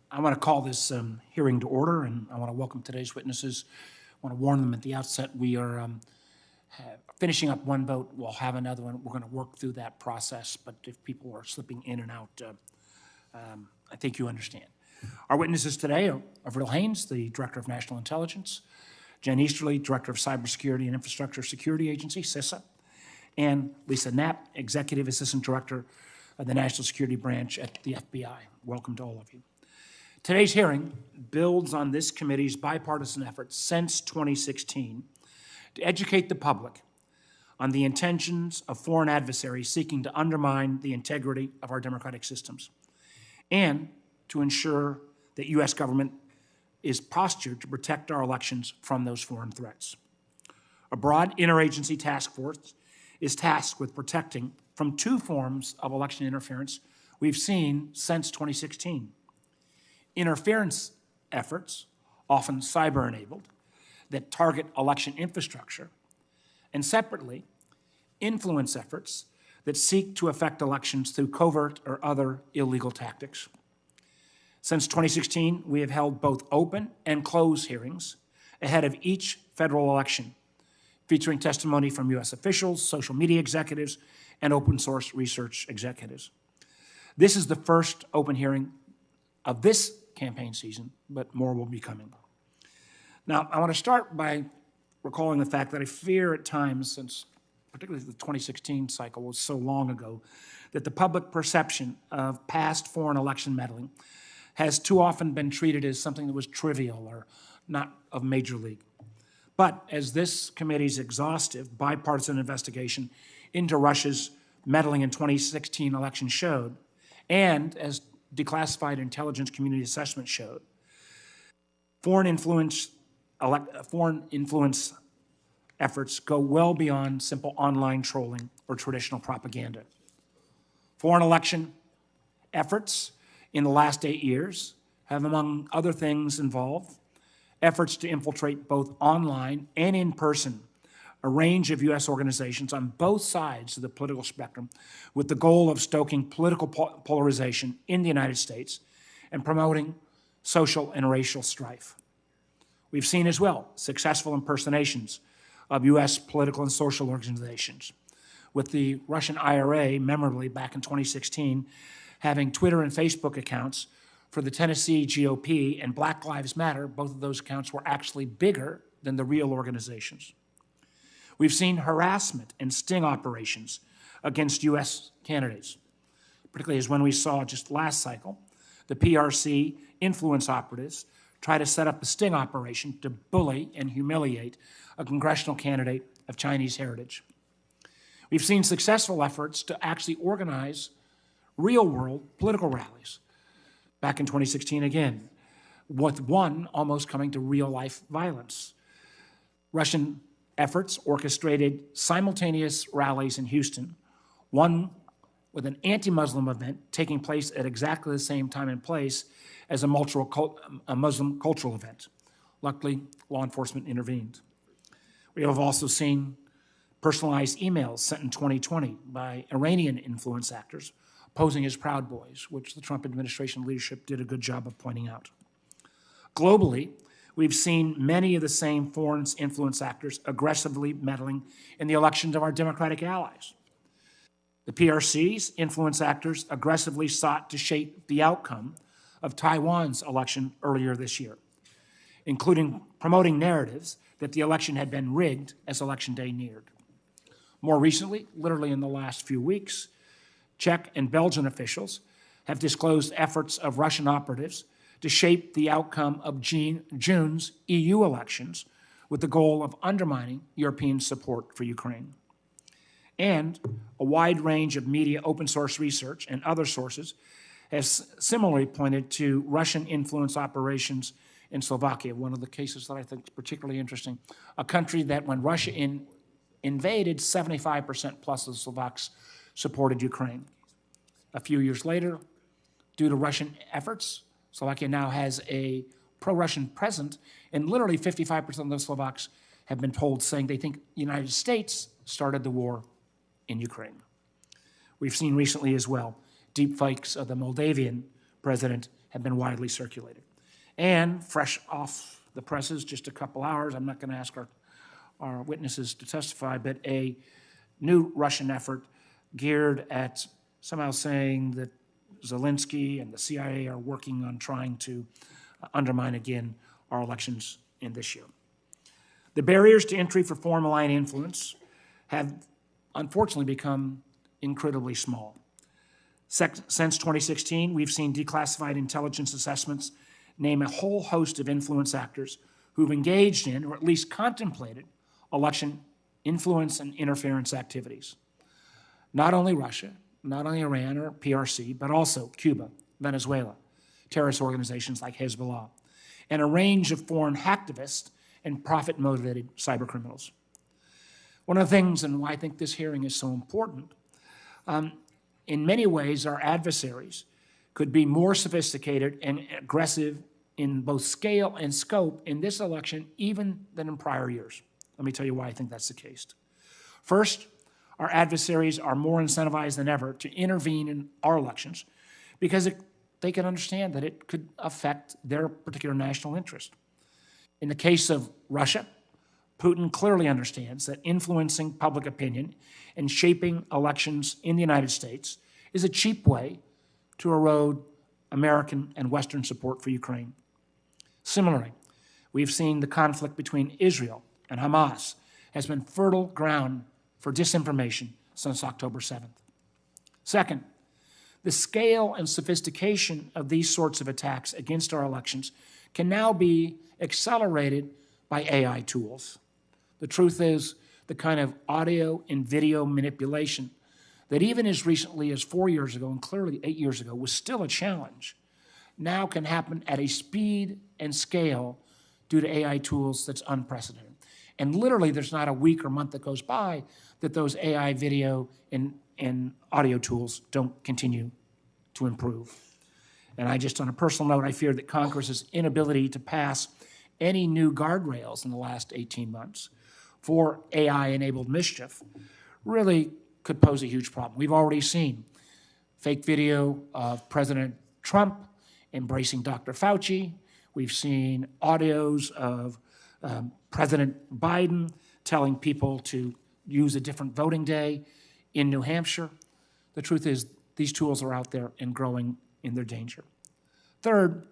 I want to call this hearing to order, and I want to welcome today's witnesses. I want to warn them at the outset, we are finishing up one vote. We'll have another one. We're going to work through that process, but if people are slipping in and out, I think you understand. Our witnesses today are Avril Haines, the Director of National Intelligence, Jen Easterly, Director of Cybersecurity and Infrastructure Security Agency, CISA, and Lisa Knapp, Executive Assistant Director of the National Security Branch at the FBI. Welcome to all of you. Today's hearing builds on this committee's bipartisan efforts since 2016 to educate the public on the intentions of foreign adversaries seeking to undermine the integrity of our democratic systems, and to ensure that U.S. government is postured to protect our elections from those foreign threats. A broad interagency task force is tasked with protecting from two forms of election interference we've seen since 2016. Interference efforts, often cyber-enabled, that target election infrastructure, and separately, influence efforts that seek to affect elections through covert or other illegal tactics. Since 2016, we have held both open and closed hearings ahead of each federal election, featuring testimony from U.S. officials, social media executives, and open source research executives. This is the first open hearing of this campaign season, but more will be coming. Now, I want to start by recalling the fact that I fear at times, since particularly the 2016 cycle was so long ago, that the public perception of past foreign election meddling has too often been treated as something that was trivial or not of major league. But as this committee's exhaustive bipartisan investigation into Russia's meddling in 2016 election showed, and as declassified intelligence community assessment showed, foreign influence efforts go well beyond simple online trolling or traditional propaganda. Foreign election efforts in the last 8 years have, among other things, involved efforts to infiltrate both online and in person a range of U.S. organizations on both sides of the political spectrum with the goal of stoking political polarization in the United States and promoting social and racial strife. We've seen as well successful impersonations of U.S. political and social organizations, with the Russian IRA, memorably back in 2016, having Twitter and Facebook accounts for the Tennessee GOP and Black Lives Matter. Both of those accounts were actually bigger than the real organizations. We've seen harassment and sting operations against U.S. candidates, particularly as when we saw just last cycle, the PRC influence operatives try to set up a sting operation to bully and humiliate a congressional candidate of Chinese heritage. We've seen successful efforts to actually organize real-world political rallies. Back in 2016 again, with one almost coming to real-life violence. Russian efforts orchestrated simultaneous rallies in Houston, one with an anti-Muslim event taking place at exactly the same time and place as a Muslim cultural event. Luckily, law enforcement intervened. We have also seen personalized emails sent in 2020 by Iranian influence actors posing as Proud Boys, which the Trump administration leadership did a good job of pointing out. Globally, we've seen many of the same foreign influence actors aggressively meddling in the elections of our Democratic allies. The PRC's influence actors aggressively sought to shape the outcome of Taiwan's election earlier this year, including promoting narratives that the election had been rigged as Election Day neared. More recently, literally in the last few weeks, Czech and Belgian officials have disclosed efforts of Russian operatives to shape the outcome of June's EU elections with the goal of undermining European support for Ukraine. And a wide range of media open source research and other sources has similarly pointed to Russian influence operations in Slovakia, one of the cases that I think is particularly interesting, a country that when Russia invaded, 75% plus of the Slovaks supported Ukraine. A few years later, due to Russian efforts, Slovakia now has a pro-Russian president, and literally 55% of the Slovaks have been told saying they think the United States started the war in Ukraine. We've seen recently as well deepfakes of the Moldavian president have been widely circulated. And fresh off the presses, just a couple hours, I'm not going to ask our witnesses to testify, but a new Russian effort geared at somehow saying that Zelensky and the CIA are working on trying to undermine again our elections in this year. The barriers to entry for foreign malign influence have unfortunately become incredibly small. Since 2016, we've seen declassified intelligence assessments name a whole host of influence actors who've engaged in, or at least contemplated, election influence and interference activities. Not only Russia, not only Iran or PRC, but also Cuba, Venezuela, terrorist organizations like Hezbollah, and a range of foreign hacktivists and profit-motivated cybercriminals. One of the things, and why I think this hearing is so important, in many ways our adversaries could be more sophisticated and aggressive in both scale and scope in this election even than in prior years. Let me tell you why I think that's the case. First, our adversaries are more incentivized than ever to intervene in our elections because they can understand that it could affect their particular national interest. In the case of Russia, Putin clearly understands that influencing public opinion and shaping elections in the United States is a cheap way to erode American and Western support for Ukraine. Similarly, we've seen the conflict between Israel and Hamas has been fertile ground for disinformation since October 7th. Second, the scale and sophistication of these sorts of attacks against our elections can now be accelerated by AI tools. The truth is, the kind of audio and video manipulation that even as recently as 4 years ago and clearly 8 years ago was still a challenge, now can happen at a speed and scale due to AI tools that's unprecedented. And literally, there's not a week or month that goes by that those AI video and audio tools don't continue to improve. And I just, on a personal note, I fear that Congress's inability to pass any new guardrails in the last 18 months for AI-enabled mischief really could pose a huge problem. We've already seen fake video of President Trump embracing Dr. Fauci. We've seen audios of President Biden telling people to use a different voting day in New Hampshire. The truth is, these tools are out there and growing in their danger. Third,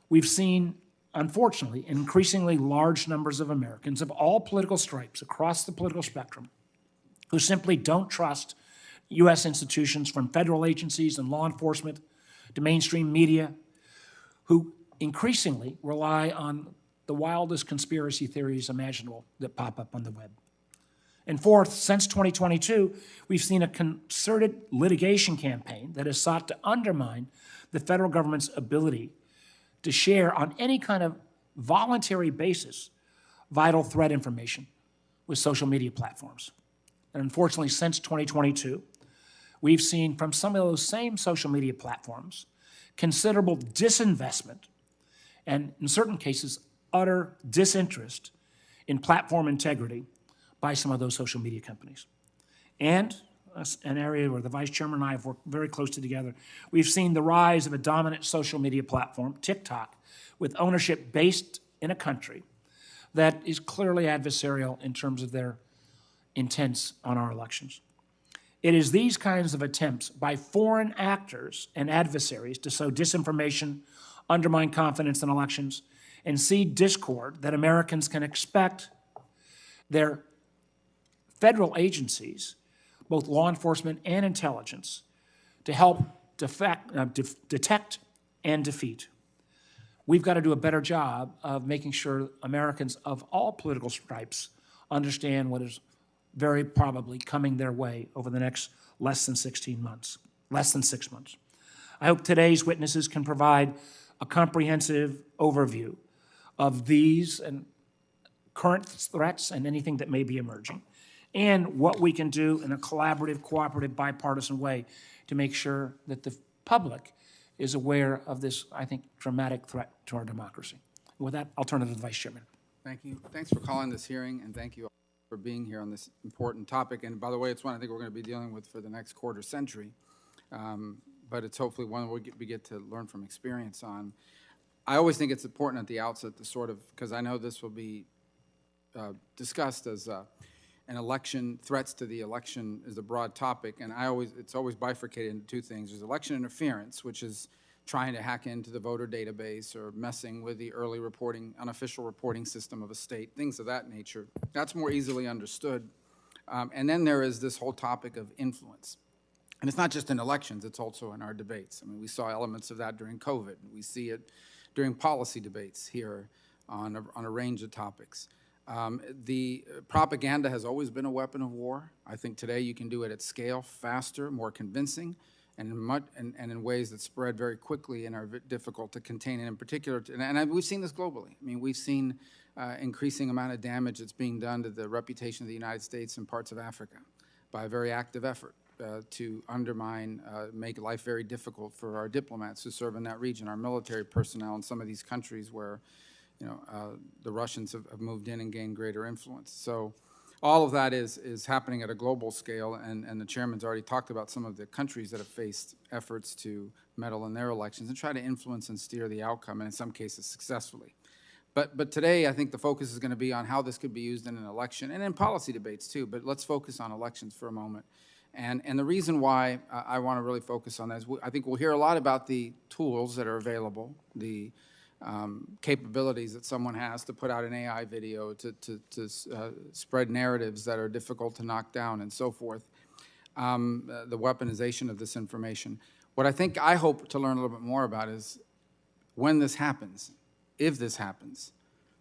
we've seen, unfortunately, increasingly large numbers of Americans of all political stripes across the political spectrum who simply don't trust U.S. institutions, from federal agencies and law enforcement to mainstream media, who increasingly rely on the wildest conspiracy theories imaginable that pop up on the web. And fourth, since 2022, we've seen a concerted litigation campaign that has sought to undermine the federal government's ability to share on any kind of voluntary basis vital threat information with social media platforms. And unfortunately, since 2022, we've seen from some of those same social media platforms considerable disinvestment and, in certain cases, utter disinterest in platform integrity by some of those social media companies. And an area where the Vice Chairman and I have worked very closely together, we've seen the rise of a dominant social media platform, TikTok, with ownership based in a country that is clearly adversarial in terms of their intents on our elections. It is these kinds of attempts by foreign actors and adversaries to sow disinformation, undermine confidence in elections, and seed discord that Americans can expect their federal agencies, both law enforcement and intelligence, to help detect and defeat. We've got to do a better job of making sure Americans of all political stripes understand what is very probably coming their way over the next less than 6 months. I hope today's witnesses can provide a comprehensive overview of these and current threats and anything that may be emerging, and what we can do in a collaborative, cooperative, bipartisan way to make sure that the public is aware of this, I think, dramatic threat to our democracy. With that, I'll turn it to the Vice Chairman. Thank you. Thanks for calling this hearing, and thank you all for being here on this important topic. And by the way, it's one I think we're going to be dealing with for the next quarter century. but it's hopefully one we get to learn from experience on. I always think it's important at the outset to sort of, because I know this will be discussed as an election, threats to the election is a broad topic, and it's always bifurcated into two things. There's election interference, which is trying to hack into the voter database or messing with the early reporting, unofficial reporting system of a state, things of that nature. That's more easily understood. And then there is this whole topic of influence. And it's not just in elections, it's also in our debates. I mean, we saw elements of that during COVID. We see it during policy debates here on a range of topics. The propaganda has always been a weapon of war. I think today you can do it at scale, faster, more convincing, and in ways that spread very quickly and are difficult to contain. And in particular, we've seen this globally. I mean, we've seen increasing amount of damage that's being done to the reputation of the United States in parts of Africa by a very active effort to undermine, make life very difficult for our diplomats who serve in that region, our military personnel in some of these countries where the Russians have moved in and gained greater influence. So all of that is happening at a global scale, and the chairman's already talked about some of the countries that have faced efforts to meddle in their elections and try to influence and steer the outcome, and in some cases successfully. But today, I think the focus is going to be on how this could be used in an election and in policy debates too, but let's focus on elections for a moment. And the reason why I want to really focus on that is I think we'll hear a lot about the tools that are available, the capabilities that someone has to put out an AI video, to spread narratives that are difficult to knock down and so forth, the weaponization of this information. What I hope to learn a little bit more about is when this happens, if this happens,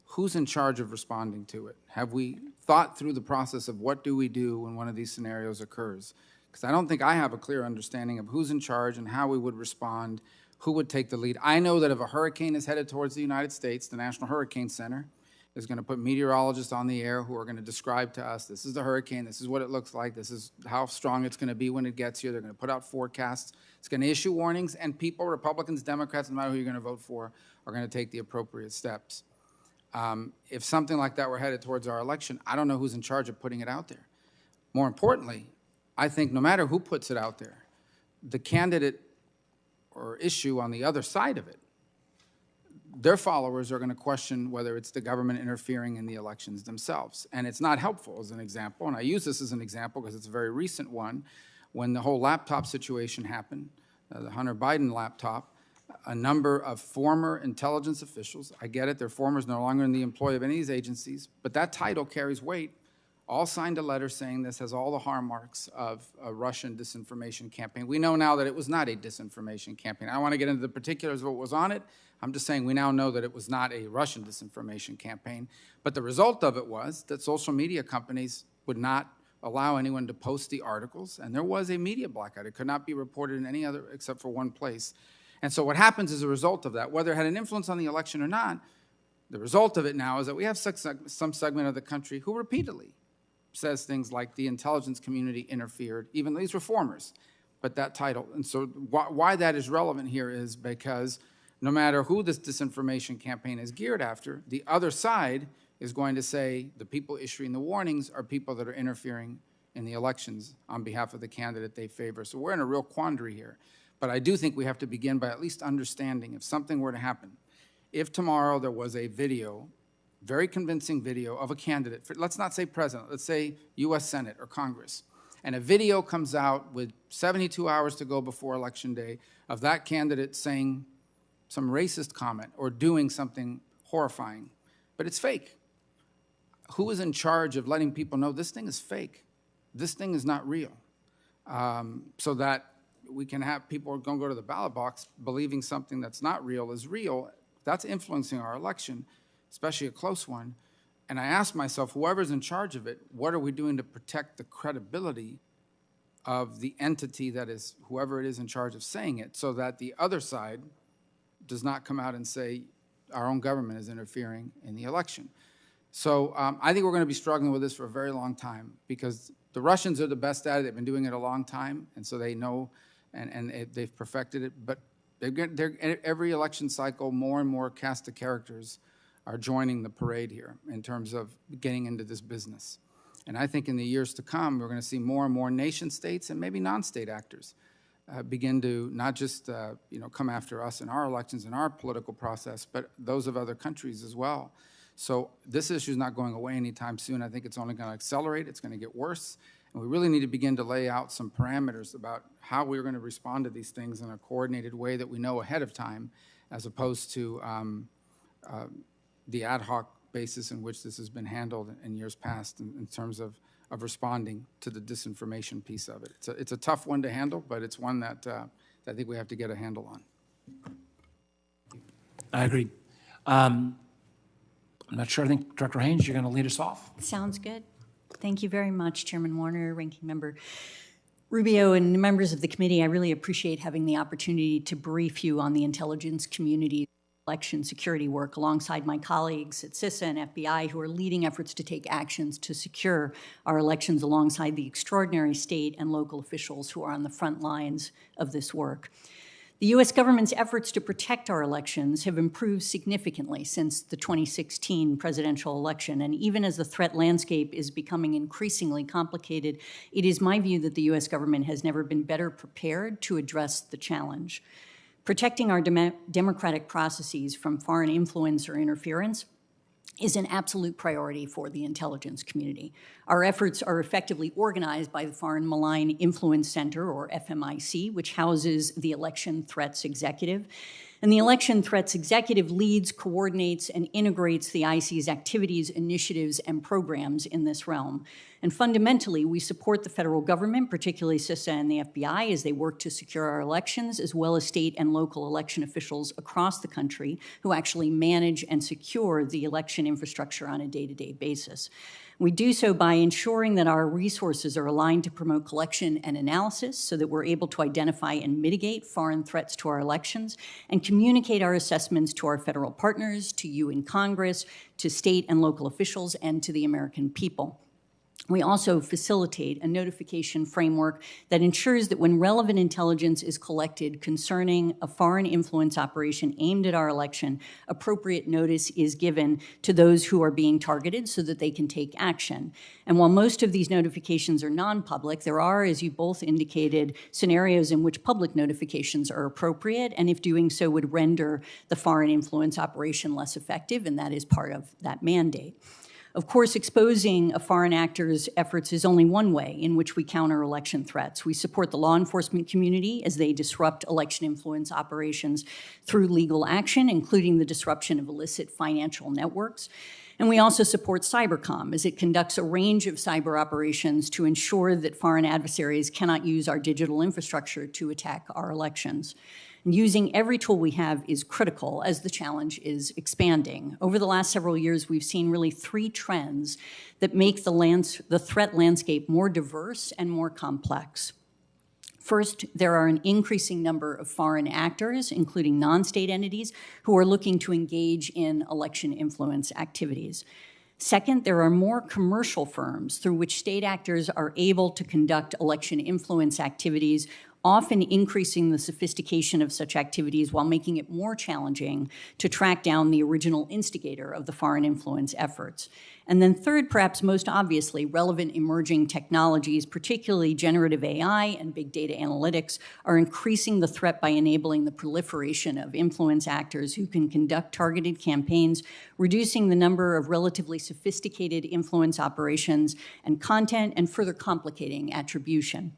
who's in charge of responding to it? Have we thought through the process of what do we do when one of these scenarios occurs? Because I don't think I have a clear understanding of who's in charge and how we would respond, who would take the lead. I know that if a hurricane is headed towards the United States, the National Hurricane Center is going to put meteorologists on the air who are going to describe to us, this is the hurricane, this is what it looks like, this is how strong it's going to be when it gets here. They're going to put out forecasts. It's going to issue warnings, and people, Republicans, Democrats, no matter who you're going to vote for, are going to take the appropriate steps. If something like that were headed towards our election, I don't know who's in charge of putting it out there. More importantly, I think no matter who puts it out there, the candidate or issue on the other side of it, their followers are going to question whether it's the government interfering in the elections themselves. And it's not helpful as an example, and I use this as an example because it's a very recent one. When the whole laptop situation happened, the Hunter Biden laptop, a number of former intelligence officials, I get it, they're formers, no longer in the employ of any of these agencies, but that title carries weight, all signed a letter saying this has all the hallmarks of a Russian disinformation campaign. We know now that it was not a disinformation campaign. I don't want to get into the particulars of what was on it. I'm just saying we now know that it was not a Russian disinformation campaign. But the result of it was that social media companies would not allow anyone to post the articles, and there was a media blackout. It could not be reported in any other except for one place. And so what happens as a result of that, whether it had an influence on the election or not, the result of it now is that we have some segment of the country who repeatedly says things like the intelligence community interfered, even these reformers, but that title. And so why that is relevant here is because no matter who this disinformation campaign is geared after, the other side is going to say the people issuing the warnings are people that are interfering in the elections on behalf of the candidate they favor. So we're in a real quandary here. But I do think we have to begin by at least understanding if something were to happen. If tomorrow there was a video, very convincing video of a candidate, let's not say president, let's say US Senate or Congress, and a video comes out with 72 hours to go before Election Day of that candidate saying some racist comment or doing something horrifying, but it's fake. Who is in charge of letting people know this thing is fake? This thing is not real. So that we can have people going to go to the ballot box believing something that's not real is real. That's influencing our election, especially a close one. And I ask myself, whoever's in charge of it, what are we doing to protect the credibility of the entity that is, whoever it is in charge of saying it, so that the other side does not come out and say our own government is interfering in the election. So I think we're going to be struggling with this for a very long time because the Russians are the best at it. They've been doing it a long time, and so they know, and they've perfected it. But every election cycle, more and more cast of characters are joining the parade here in terms of getting into this business. And I think in the years to come, we're going to see more and more nation states and maybe non-state actors begin to not just come after us in our elections and our political process, but those of other countries as well. So this issue is not going away anytime soon. I think it's only going to accelerate. It's going to get worse. And we really need to begin to lay out some parameters about how we're going to respond to these things in a coordinated way that we know ahead of time, as opposed to the ad hoc basis in which this has been handled in years past in terms of responding to the disinformation piece of it. It's a tough one to handle, but it's one that I think we have to get a handle on. I agree. I'm not sure. I think, Director Haines, you're going to lead us off. Sounds good. Thank you very much, Chairman Warner, Ranking Member Rubio, and members of the committee. I really appreciate having the opportunity to brief you on the intelligence community election security work alongside my colleagues at CISA and FBI, who are leading efforts to take actions to secure our elections alongside the extraordinary state and local officials who are on the front lines of this work. The U.S. government's efforts to protect our elections have improved significantly since the 2016 presidential election, and even as the threat landscape is becoming increasingly complicated, it is my view that the U.S. government has never been better prepared to address the challenge. Protecting our democratic processes from foreign influence or interference is an absolute priority for the intelligence community. Our efforts are effectively organized by the Foreign Malign Influence Center, or FMIC, which houses the Election Threats Executive. And the Election Threats Executive leads, coordinates, and integrates the IC's activities, initiatives, and programs in this realm. And fundamentally, we support the federal government, particularly CISA and the FBI, as they work to secure our elections, as well as state and local election officials across the country who actually manage and secure the election infrastructure on a day-to-day basis. We do so by ensuring that our resources are aligned to promote collection and analysis so that we're able to identify and mitigate foreign threats to our elections and communicate our assessments to our federal partners, to you in Congress, to state and local officials, and to the American people. We also facilitate a notification framework that ensures that when relevant intelligence is collected concerning a foreign influence operation aimed at our election, appropriate notice is given to those who are being targeted so that they can take action. And while most of these notifications are non-public, there are, as you both indicated, scenarios in which public notifications are appropriate, and if doing so would render the foreign influence operation less effective, and that is part of that mandate. Of course, exposing a foreign actor's efforts is only one way in which we counter election threats. We support the law enforcement community as they disrupt election influence operations through legal action, including the disruption of illicit financial networks. And we also support Cybercom as it conducts a range of cyber operations to ensure that foreign adversaries cannot use our digital infrastructure to attack our elections. And using every tool we have is critical as the challenge is expanding. Over the last several years, we've seen really three trends that make the threat landscape more diverse and more complex. First, there are an increasing number of foreign actors, including non-state entities, who are looking to engage in election influence activities. Second, there are more commercial firms through which state actors are able to conduct election influence activities, often increasing the sophistication of such activities while making it more challenging to track down the original instigator of the foreign influence efforts. And then third, perhaps most obviously, relevant emerging technologies, particularly generative AI and big data analytics, are increasing the threat by enabling the proliferation of influence actors who can conduct targeted campaigns, reducing the number of relatively sophisticated influence operations and content, and further complicating attribution.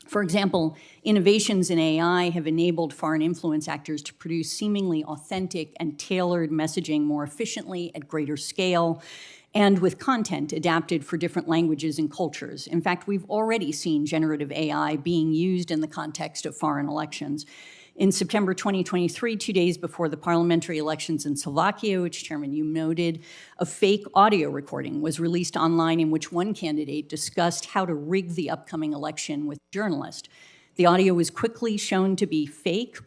For example, innovations in AI have enabled foreign influence actors to produce seemingly authentic and tailored messaging more efficiently at greater scale and with content adapted for different languages and cultures. In fact, we've already seen generative AI being used in the context of foreign elections. In September 2023, 2 days before the parliamentary elections in Slovakia, which, Chairman, you noted, a fake audio recording was released online in which one candidate discussed how to rig the upcoming election with a journalist. The audio was quickly shown to be fake,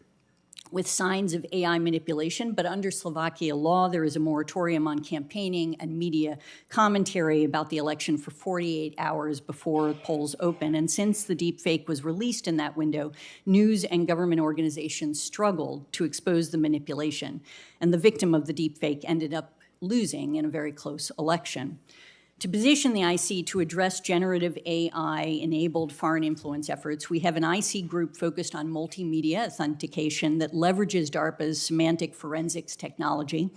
with signs of AI manipulation, but under Slovakia law, there is a moratorium on campaigning and media commentary about the election for 48 hours before polls open. And since the deepfake was released in that window, news and government organizations struggled to expose the manipulation. And the victim of the deepfake ended up losing in a very close election. To position the IC to address generative AI-enabled foreign influence efforts, we have an IC group focused on multimedia authentication that leverages DARPA's semantic forensics technology,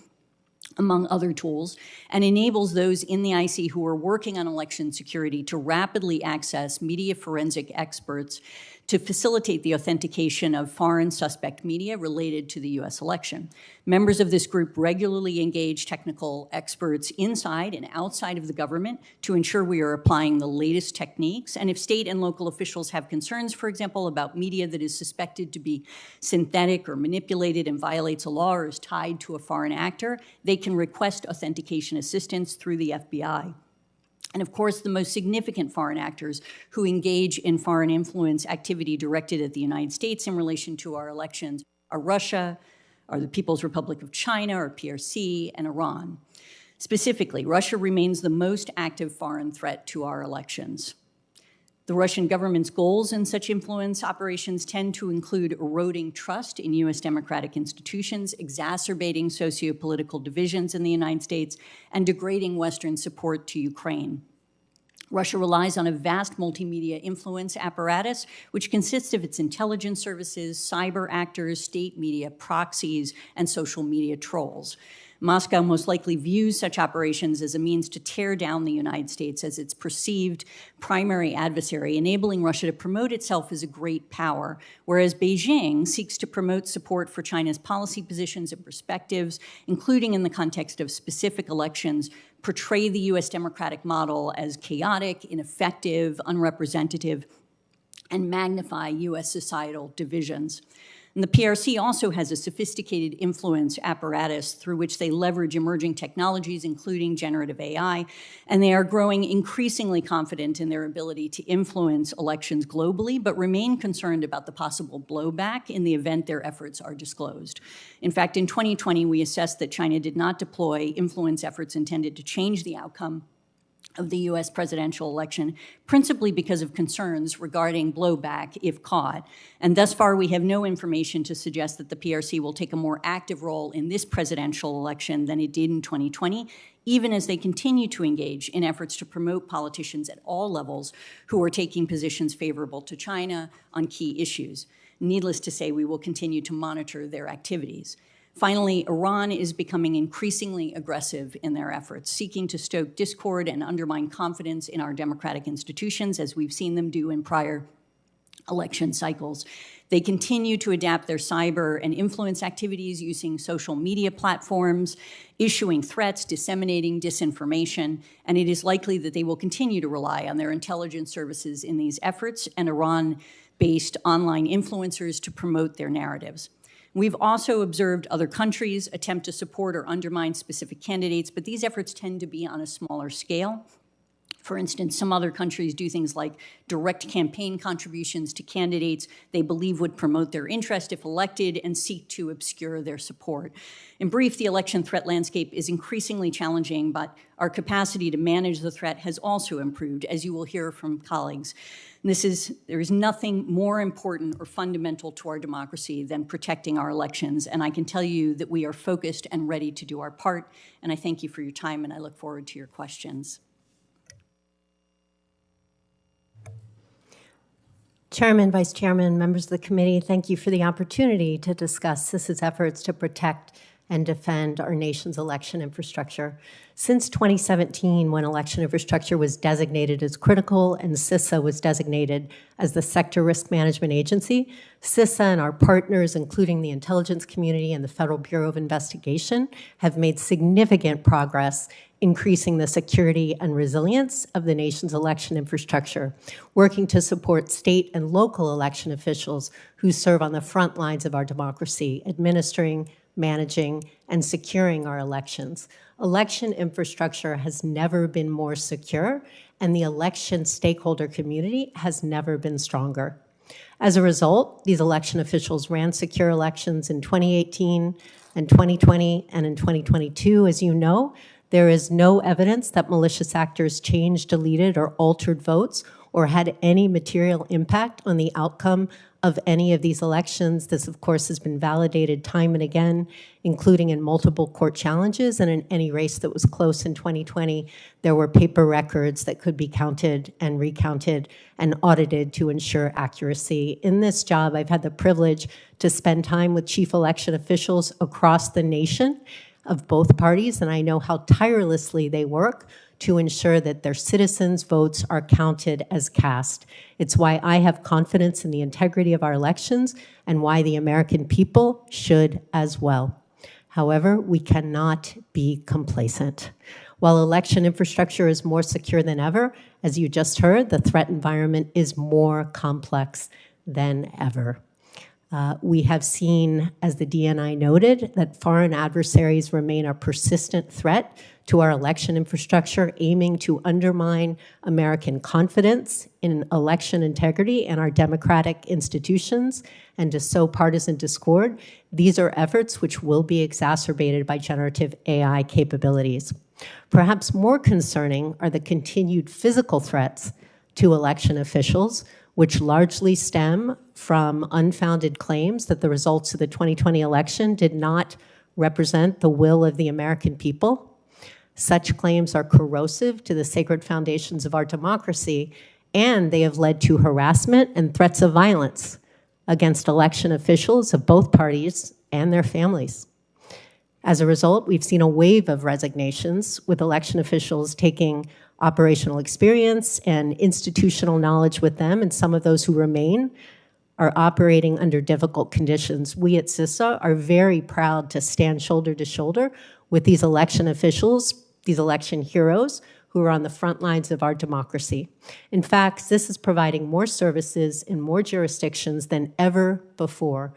among other tools, and enables those in the IC who are working on election security to rapidly access media forensic experts to facilitate the authentication of foreign suspect media related to the US election. Members of this group regularly engage technical experts inside and outside of the government to ensure we are applying the latest techniques. And if state and local officials have concerns, for example, about media that is suspected to be synthetic or manipulated and violates a law or is tied to a foreign actor, they can request authentication assistance through the FBI. And of course, the most significant foreign actors who engage in foreign influence activity directed at the United States in relation to our elections are Russia, are the People's Republic of China, or PRC, and Iran. Specifically, Russia remains the most active foreign threat to our elections. The Russian government's goals in such influence operations tend to include eroding trust in U.S. democratic institutions, exacerbating sociopolitical divisions in the United States, and degrading Western support to Ukraine. Russia relies on a vast multimedia influence apparatus, which consists of its intelligence services, cyber actors, state media, proxies, and social media trolls. Moscow most likely views such operations as a means to tear down the United States as its perceived primary adversary, enabling Russia to promote itself as a great power, whereas Beijing seeks to promote support for China's policy positions and perspectives, including in the context of specific elections, portray the U.S. democratic model as chaotic, ineffective, unrepresentative, and magnify U.S. societal divisions. And the PRC also has a sophisticated influence apparatus through which they leverage emerging technologies, including generative AI, and they are growing increasingly confident in their ability to influence elections globally, but remain concerned about the possible blowback in the event their efforts are disclosed. In fact, in 2020, we assessed that China did not deploy influence efforts intended to change the outcome of the U.S. presidential election, principally because of concerns regarding blowback if caught. And thus far, we have no information to suggest that the PRC will take a more active role in this presidential election than it did in 2020, even as they continue to engage in efforts to promote politicians at all levels who are taking positions favorable to China on key issues. Needless to say, we will continue to monitor their activities. Finally, Iran is becoming increasingly aggressive in their efforts, seeking to stoke discord and undermine confidence in our democratic institutions, as we've seen them do in prior election cycles. They continue to adapt their cyber and influence activities using social media platforms, issuing threats, disseminating disinformation, and it is likely that they will continue to rely on their intelligence services in these efforts and Iran-based online influencers to promote their narratives. We've also observed other countries attempt to support or undermine specific candidates, but these efforts tend to be on a smaller scale. For instance, some other countries do things like direct campaign contributions to candidates they believe would promote their interest if elected and seek to obscure their support. In brief, the election threat landscape is increasingly challenging, but our capacity to manage the threat has also improved, as you will hear from colleagues. There is nothing more important or fundamental to our democracy than protecting our elections, and I can tell you that we are focused and ready to do our part, and I thank you for your time, and I look forward to your questions. Chairman, Vice Chairman, members of the committee, thank you for the opportunity to discuss CISA's efforts to protect and defend our nation's election infrastructure. Since 2017, when election infrastructure was designated as critical and CISA was designated as the Sector Risk Management Agency, CISA and our partners, including the intelligence community and the Federal Bureau of Investigation, have made significant progress increasing the security and resilience of the nation's election infrastructure, working to support state and local election officials who serve on the front lines of our democracy, administering, managing, and securing our elections. Election infrastructure has never been more secure, and the election stakeholder community has never been stronger. As a result, these election officials ran secure elections in 2018 and 2020 and in 2022. As you know, there is no evidence that malicious actors changed, deleted, or altered votes or had any material impact on the outcome of any of these elections. This, of course, has been validated time and again, including in multiple court challenges. And in any race that was close in 2020, there were paper records that could be counted and recounted and audited to ensure accuracy. In this job, I've had the privilege to spend time with chief election officials across the nation of both parties, and I know how tirelessly they work to ensure that their citizens' votes are counted as cast. It's why I have confidence in the integrity of our elections and why the American people should as well. However, we cannot be complacent. While election infrastructure is more secure than ever, as you just heard, the threat environment is more complex than ever. We have seen, as the DNI noted, that foreign adversaries remain a persistent threat to our election infrastructure, aiming to undermine American confidence in election integrity and our democratic institutions, and to sow partisan discord. These are efforts which will be exacerbated by generative AI capabilities. Perhaps more concerning are the continued physical threats to election officials, which largely stem from unfounded claims that the results of the 2020 election did not represent the will of the American people. Such claims are corrosive to the sacred foundations of our democracy, and they have led to harassment and threats of violence against election officials of both parties and their families. As a result, we've seen a wave of resignations, with election officials taking operational experience and institutional knowledge with them, and some of those who remain are operating under difficult conditions. We at CISA are very proud to stand shoulder to shoulder with these election officials, these election heroes, who are on the front lines of our democracy. In fact, CISA is providing more services in more jurisdictions than ever before,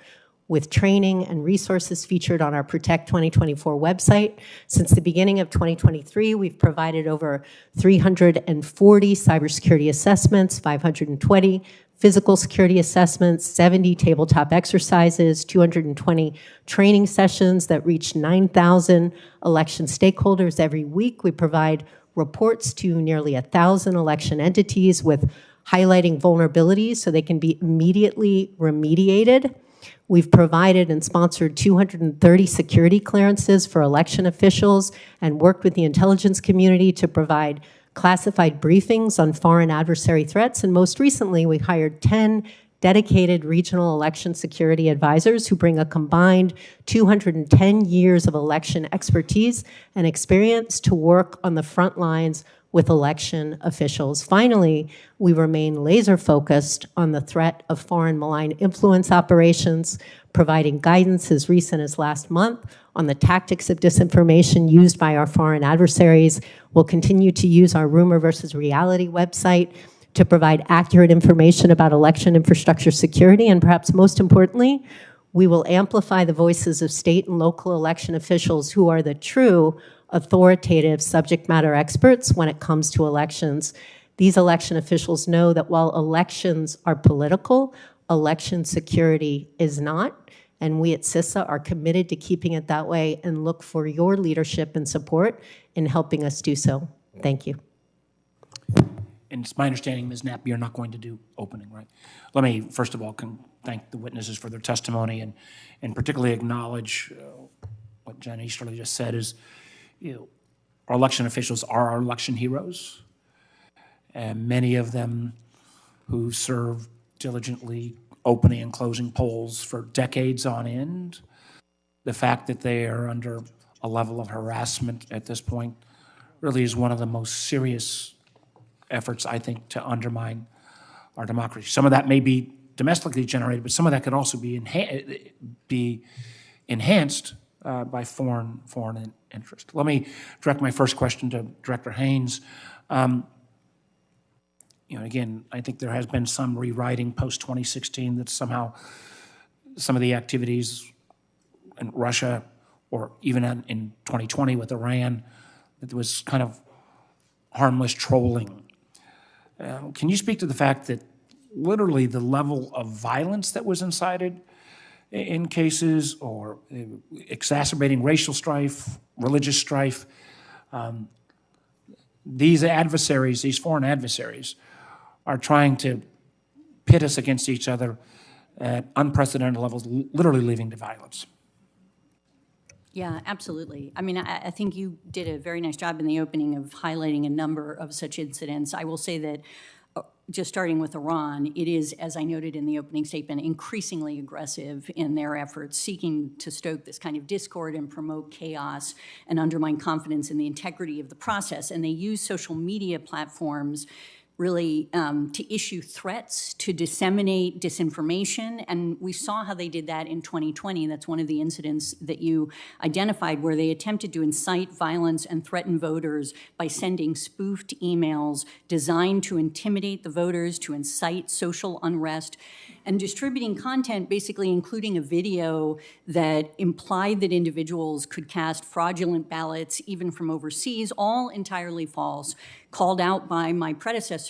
with training and resources featured on our Protect 2024 website. Since the beginning of 2023, we've provided over 340 cybersecurity assessments, 520 physical security assessments, 70 tabletop exercises, 220 training sessions that reach 9,000 election stakeholders every week. We provide reports to nearly 1,000 election entities with highlighting vulnerabilities so they can be immediately remediated. We've provided and sponsored 230 security clearances for election officials and worked with the intelligence community to provide classified briefings on foreign adversary threats. And most recently, we hired 10 dedicated regional election security advisors who bring a combined 210 years of election expertise and experience to work on the front lines with election officials. Finally, we remain laser focused on the threat of foreign malign influence operations, providing guidance as recent as last month on the tactics of disinformation used by our foreign adversaries. We'll continue to use our Rumor versus Reality website to provide accurate information about election infrastructure security, and perhaps most importantly, we will amplify the voices of state and local election officials who are the true authoritative subject matter experts when it comes to elections. These election officials know that while elections are political, election security is not, and we at CISA are committed to keeping it that way and look for your leadership and support in helping us do so. Thank you. And it's my understanding, Ms. Knapp, you're not going to do opening, right? Let me, first of all, thank the witnesses for their testimony and particularly acknowledge what Jen Easterly just said is, our election officials are our election heroes, and many of them who serve diligently opening and closing polls for decades on end. The fact that they are under a level of harassment at this point really is one of the most serious efforts, I think, to undermine our democracy. Some of that may be domestically generated, but some of that could also be enhanced by foreign interest. Let me direct my first question to Director Haines. Again, I think there has been some rewriting post-2016 that somehow some of the activities in Russia, or even in 2020 with Iran, that there was kind of harmless trolling. Can you speak to the fact that literally the level of violence that was incited in cases, or exacerbating racial strife, religious strife, these adversaries, these foreign adversaries, are trying to pit us against each other at unprecedented levels, literally leading to violence. Yeah, absolutely. I mean, I think you did a very nice job in the opening of highlighting a number of such incidents. I will say that just starting with Iran, it is, as I noted in the opening statement, increasingly aggressive in their efforts, seeking to stoke this kind of discord and promote chaos and undermine confidence in the integrity of the process. And they use social media platforms really to issue threats, to disseminate disinformation. And we saw how they did that in 2020. That's one of the incidents that you identified where they attempted to incite violence and threaten voters by sending spoofed emails designed to intimidate the voters, to incite social unrest, and distributing content basically including a video that implied that individuals could cast fraudulent ballots even from overseas, all entirely false, called out by my predecessor,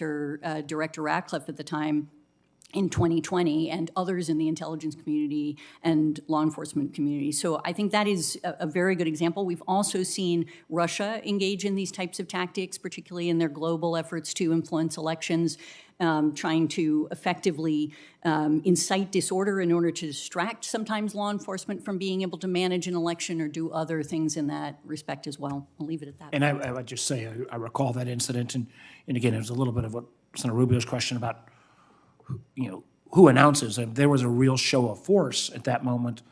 Director Ratcliffe at the time, in 2020, and others in the intelligence community and law enforcement community. So I think that is a very good example. We've also seen Russia engage in these types of tactics, particularly in their global efforts to influence elections, trying to effectively incite disorder in order to distract sometimes law enforcement from being able to manage an election or do other things in that respect as well. I'll leave it at that. And I would just say, I recall that incident, and again, it was a little bit of what Senator Rubio's question about, who announces. And there was a real show of force at that moment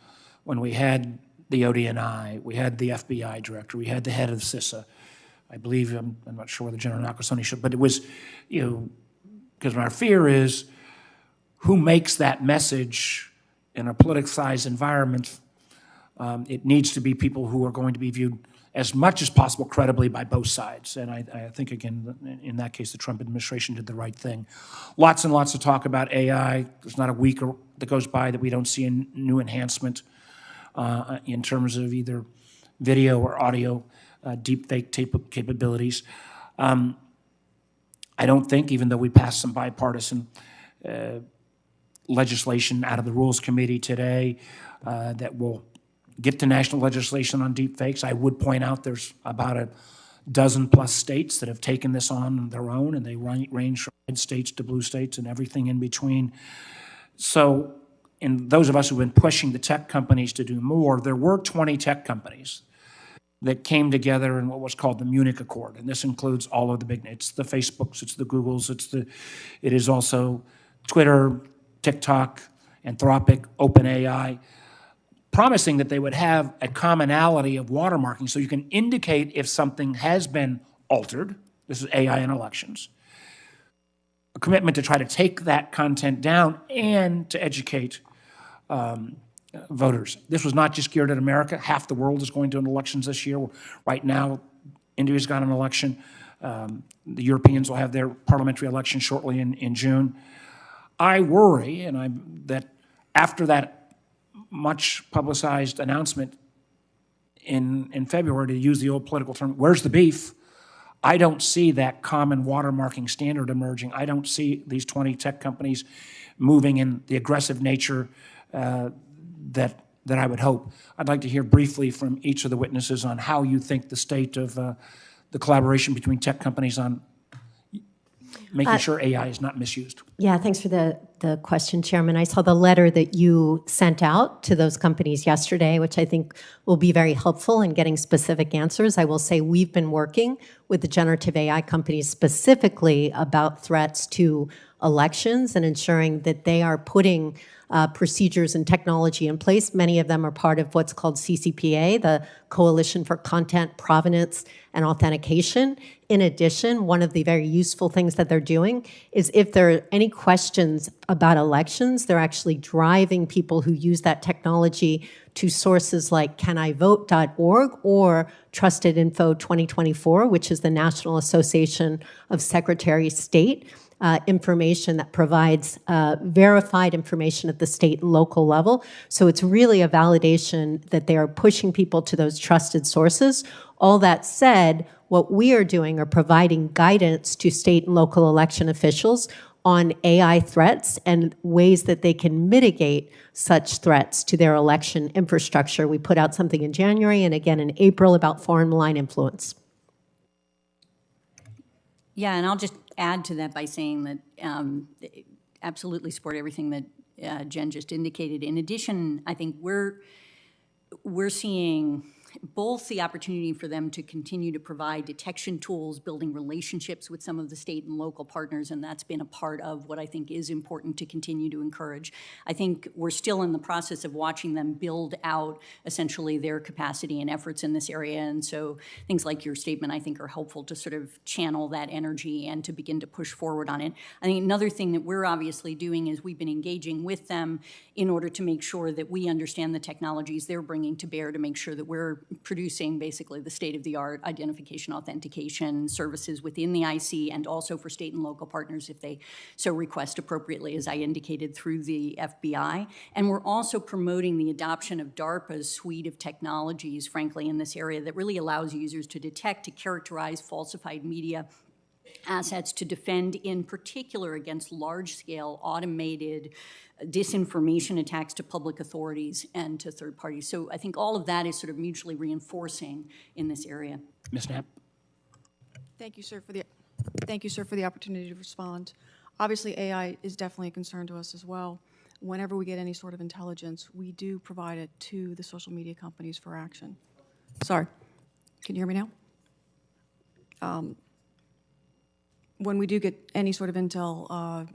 when we had the ODNI, we had the FBI director, we had the head of CISA. I believe, I'm not sure whether General Nakasone should, but it was, because our fear is who makes that message in a politicized environment. It needs to be people who are going to be viewed as much as possible credibly by both sides. And I think, again, in that case, the Trump administration did the right thing. Lots and lots of talk about AI. There's not a week that goes by that we don't see a new enhancement in terms of either video or audio deepfake capabilities. I don't think, even though we passed some bipartisan legislation out of the Rules Committee today that will get to national legislation on deepfakes. I would point out there's about a dozen plus states that have taken this on their own, and they range from red states to blue states and everything in between. So, and those of us who've been pushing the tech companies to do more, there were 20 tech companies that came together in what was called the Munich Accord, and this includes all of the big, it's the Facebooks, it's the Googles, it is also Twitter, TikTok, Anthropic, OpenAI, promising that they would have a commonality of watermarking so you can indicate if something has been altered. This is AI in elections. A commitment to try to take that content down and to educate voters. This was not just geared at America. Half the world is going to elections this year. Right now, India's got an election. The Europeans will have their parliamentary election shortly in June. I worry, that after that much publicized announcement in February, to use the old political term, where's the beef? I don't see that common watermarking standard emerging. I don't see these 20 tech companies moving in the aggressive nature that I would hope. I'd like to hear briefly from each of the witnesses on how you think the state of the collaboration between tech companies on making sure AI is not misused. Yeah, thanks for the question, Chairman. I saw the letter that you sent out to those companies yesterday, which I think will be very helpful in getting specific answers. I will say we've been working with the generative AI companies specifically about threats to elections and ensuring that they are putting procedures and technology in place. Many of them are part of what's called CCPA, the Coalition for Content Provenance and Authentication. In addition, one of the very useful things that they're doing is if there are any questions about elections, they're actually driving people who use that technology to sources like canivote.org or Trusted Info 2024, which is the National Association of Secretary of State. Information that provides verified information at the state and local level. So it's really a validation that they are pushing people to those trusted sources. All that said, what we are doing are providing guidance to state and local election officials on AI threats and ways that they can mitigate such threats to their election infrastructure. We put out something in January and again in April about foreign malign influence. Yeah, and I'll just add to that by saying that absolutely support everything that Jen just indicated. In addition, I think we're seeing both the opportunity for them to continue to provide detection tools, building relationships with some of the state and local partners, and that's been a part of what I think is important to continue to encourage. I think we're still in the process of watching them build out essentially their capacity and efforts in this area, and so things like your statement I think are helpful to sort of channel that energy and to begin to push forward on it. I think another thing that we're obviously doing is we've been engaging with them in order to make sure that we understand the technologies they're bringing to bear to make sure that we're producing basically the state-of-the-art identification authentication services within the IC and also for state and local partners if they so request appropriately, as I indicated, through the FBI. And we're also promoting the adoption of DARPA's suite of technologies, frankly, in this area that really allows users to detect, to characterize falsified media assets, to defend in particular against large-scale automated disinformation attacks to public authorities and to third parties. So I think all of that is sort of mutually reinforcing in this area. Ms. Knapp? Thank you, sir, for the opportunity to respond. Obviously, AI is definitely a concern to us as well. Whenever we get any sort of intelligence, we do provide it to the social media companies for action. Sorry, can you hear me now? When we do get any sort of intel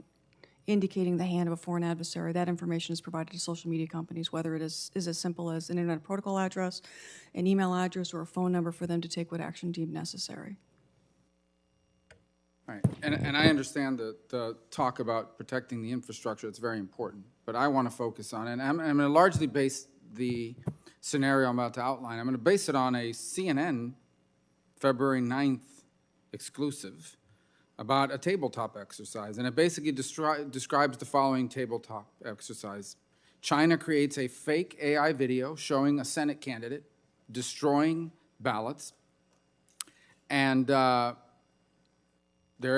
indicating the hand of a foreign adversary, that information is provided to social media companies, whether it is as simple as an internet protocol address, an email address, or a phone number for them to take what action deemed necessary. Right, and I understand the talk about protecting the infrastructure. It's very important, but I want to focus on, and I'm going to largely base the scenario I'm about to outline. I'm going to base it on a CNN February 9th exclusive about a tabletop exercise, and it basically describes the following tabletop exercise. China creates a fake AI video showing a Senate candidate destroying ballots, and they're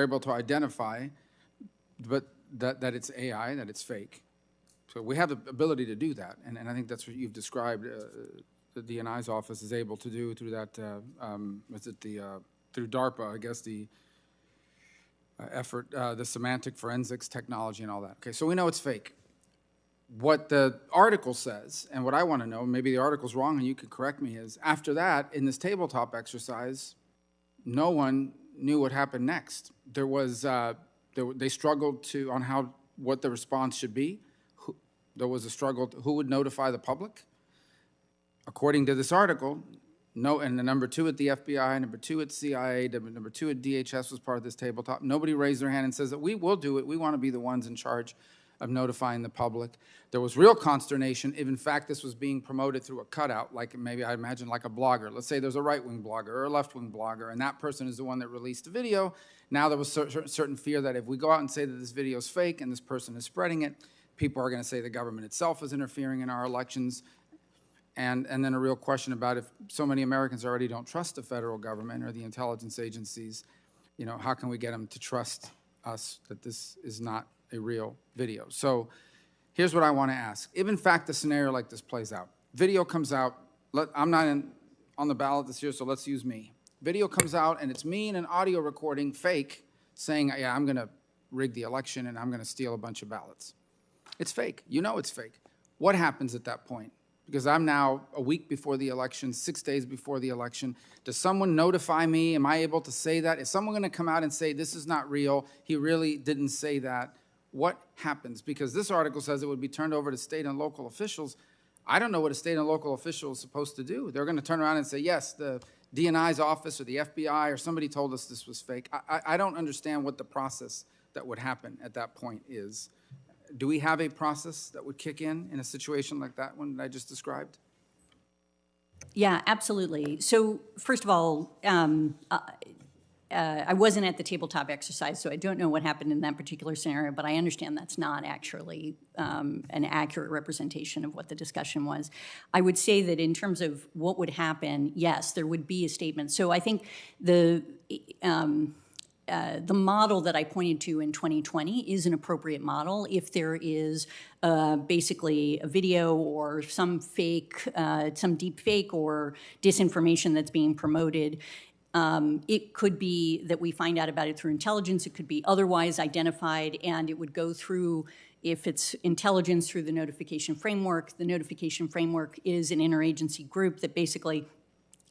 able to identify but that it's AI, that it's fake. So we have the ability to do that, and I think that's what you've described the DNI's office is able to do through that, through DARPA, I guess, the effort, the semantic forensics technology and all that. Okay, so we know it's fake. What the article says, and what I want to know, maybe the article's wrong and you could correct me, is after that, in this tabletop exercise, no one knew what happened next. There was, they struggled on what the response should be. There was a struggle, who would notify the public? According to this article, no, and the number 2 at the FBI, number 2 at CIA, number 2 at DHS was part of this tabletop. Nobody raised their hand and says that we will do it. We want to be the ones in charge of notifying the public. There was real consternation if, in fact, this was being promoted through a cutout, like maybe I imagine like a blogger. Let's say there's a right-wing blogger or a left-wing blogger, and that person is the one that released the video. Now there was certain fear that if we go out and say that this video is fake and this person is spreading it, people are going to say the government itself is interfering in our elections. And then a real question about if so many Americans already don't trust the federal government or the intelligence agencies, you know, how can we get them to trust us that this is not a real video? So here's what I want to ask. If, in fact, a scenario like this plays out, video comes out, I'm not on the ballot this year, so let's use me. Video comes out, and it's me in an audio recording, fake, saying, yeah, I'm going to rig the election, and I'm going to steal a bunch of ballots. It's fake. You know it's fake. What happens at that point? Because I'm now a week before the election, 6 days before the election. Does someone notify me? Am I able to say that? Is someone going to come out and say, this is not real, he really didn't say that? What happens? Because this article says it would be turned over to state and local officials. I don't know what a state and local official is supposed to do. They're going to turn around and say, yes, the DNI's office or the FBI or somebody told us this was fake. I don't understand what the process that would happen at that point is. Do we have a process that would kick in a situation like that one that I just described? Yeah, absolutely. So first of all, I wasn't at the tabletop exercise, so I don't know what happened in that particular scenario, but I understand that's not actually an accurate representation of what the discussion was. I would say that in terms of what would happen, yes, there would be a statement. So I think the model that I pointed to in 2020 is an appropriate model if there is basically a video or some fake, some deep fake or disinformation that's being promoted. It could be that we find out about it through intelligence. It could be otherwise identified, and it would go through, if it's intelligence, through the notification framework. The notification framework is an interagency group that basically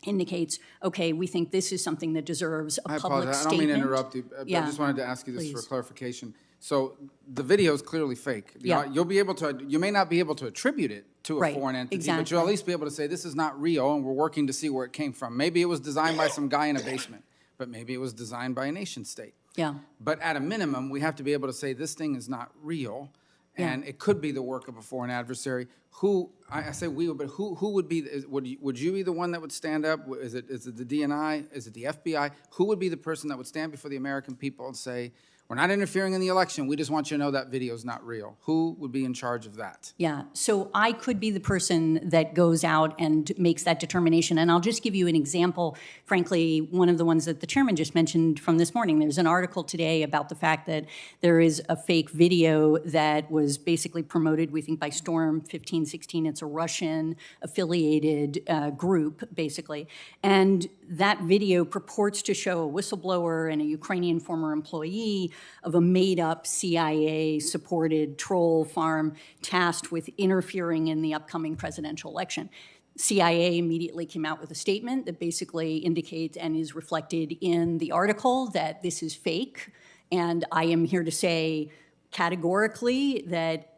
indicates, okay, we think this is something that deserves a I public apologize. I statement. don't mean to interrupt you. But Yeah. I just wanted to ask you this Please. for clarification. So the video is clearly fake. Yeah. You'll be able to, you may not be able to attribute it to a Right, foreign entity, but exactly. you'll at least be able to say, this is not real, and we're working to see where it came from. Maybe it was designed by some guy in a basement, but maybe it was designed by a nation state. Yeah. But at a minimum, we have to be able to say, this thing is not real, and it could be the work of a foreign adversary. Who, I say we, but who would be, would you be the one that would stand up? Is it the DNI? Is it the FBI? Who would be the person that would stand before the American people and say, we're not interfering in the election, we just want you to know that video is not real? Who would be in charge of that? Yeah, so I could be the person that goes out and makes that determination. And I'll just give you an example, frankly, one of the ones that the chairman just mentioned from this morning. There's an article today about the fact that there is a fake video that was basically promoted, we think, by Storm 1516. It's a Russian affiliated group, basically. And that video purports to show a whistleblower and a Ukrainian former employee of a made-up CIA-supported troll farm tasked with interfering in the upcoming presidential election. CIA immediately came out with a statement that basically indicates and is reflected in the article that this is fake. And I am here to say categorically that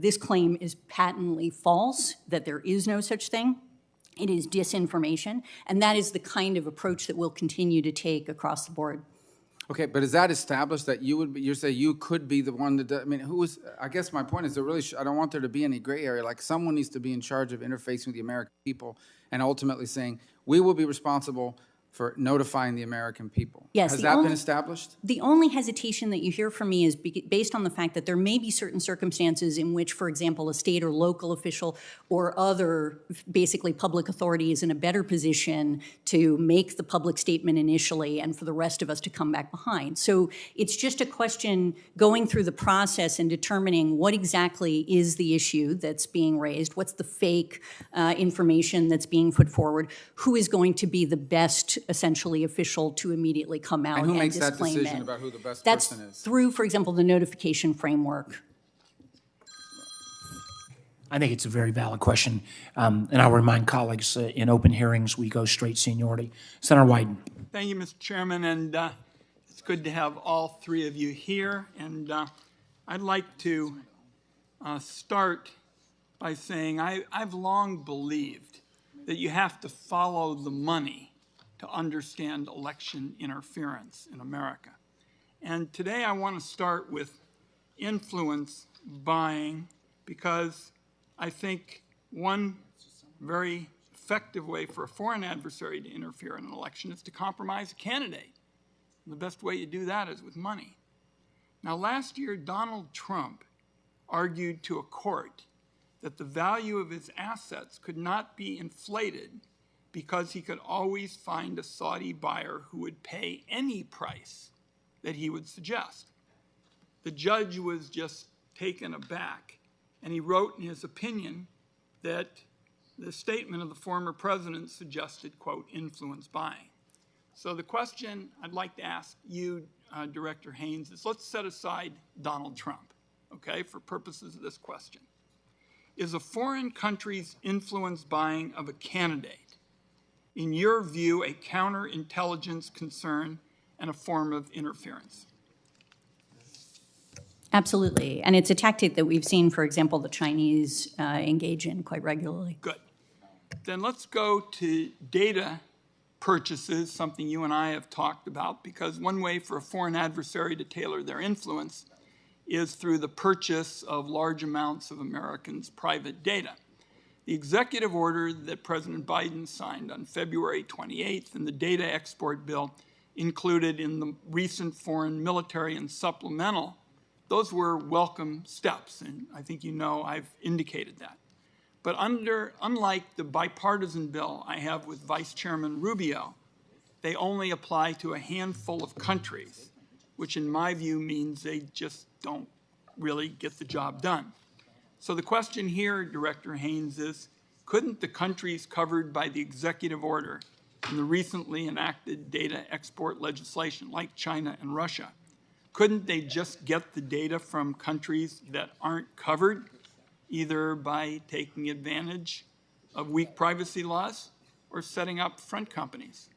this claim is patently false, that there is no such thing. It is disinformation, and that is the kind of approach that we'll continue to take across the board. Okay, but is that established that you would be, you say you could be the one that, I mean, who is, I guess my point is there really, I don't want there to be any gray area. Like someone needs to be in charge of interfacing with the American people and ultimately saying, we will be responsible for notifying the American people. Yes, Has the that only- been established? The only hesitation that you hear from me is based on the fact that there may be certain circumstances in which, for example, a state or local official or other basically public authority is in a better position to make the public statement initially and for the rest of us to come back behind. So it's just a question going through the process and determining what exactly is the issue that's being raised, what's the fake information that's being put forward, who is going to be the best essentially official to immediately come out And who and makes that disclaim decision it. about who the best That's person is? through, for example, the notification framework. I think it's a very valid question, and I'll remind colleagues, in open hearings, we go straight seniority. Senator Wyden. Thank you, Mr. Chairman, and it's good to have all three of you here. And I'd like to start by saying I've long believed that you have to follow the money to understand election interference in America. And today I want to start with influence buying, because I think one very effective way for a foreign adversary to interfere in an election is to compromise a candidate. The best way you do that is with money. Now, last year, Donald Trump argued to a court that the value of his assets could not be inflated because he could always find a Saudi buyer who would pay any price that he would suggest. The judge was just taken aback, and he wrote in his opinion that the statement of the former president suggested, quote, influence buying. So the question I'd like to ask you, Director Haines, is let's set aside Donald Trump, okay, for purposes of this question. Is a foreign country's influence buying of a candidate, in your view, a counterintelligence concern and a form of interference? Absolutely. And it's a tactic that we've seen, for example, the Chinese engage in quite regularly. Good. Then let's go to data purchases, something you and I have talked about, because one way for a foreign adversary to tailor their influence is through the purchase of large amounts of Americans' private data. The executive order that President Biden signed on February 28th and the data export bill included in the recent foreign military and supplemental, those were welcome steps, and I think you know I've indicated that. But unlike the bipartisan bill I have with Vice Chairman Rubio, they only apply to a handful of countries, which in my view means they just don't really get the job done. So the question here, Director Haines, is couldn't the countries covered by the executive order in the recently enacted data export legislation, like China and Russia? Couldn't they just get the data from countries that aren't covered, either by taking advantage of weak privacy laws or setting up front companies?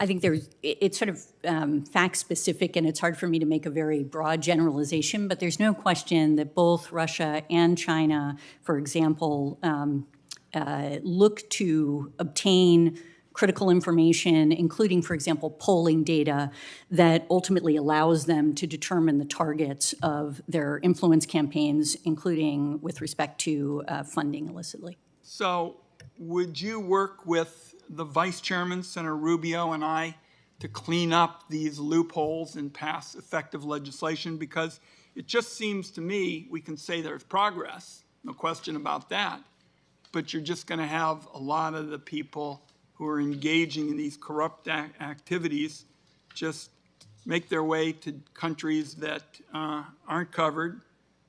I think it's sort of fact-specific, and it's hard for me to make a very broad generalization, but there's no question that both Russia and China, for example, look to obtain critical information, including, for example, polling data that ultimately allows them to determine the targets of their influence campaigns, including with respect to funding illicitly. So would you work with the Vice Chairman, Senator Rubio, and I to clean up these loopholes and pass effective legislation? Because it just seems to me we can say there's progress, no question about that, but you're just going to have a lot of the people who are engaging in these corrupt activities just make their way to countries that aren't covered.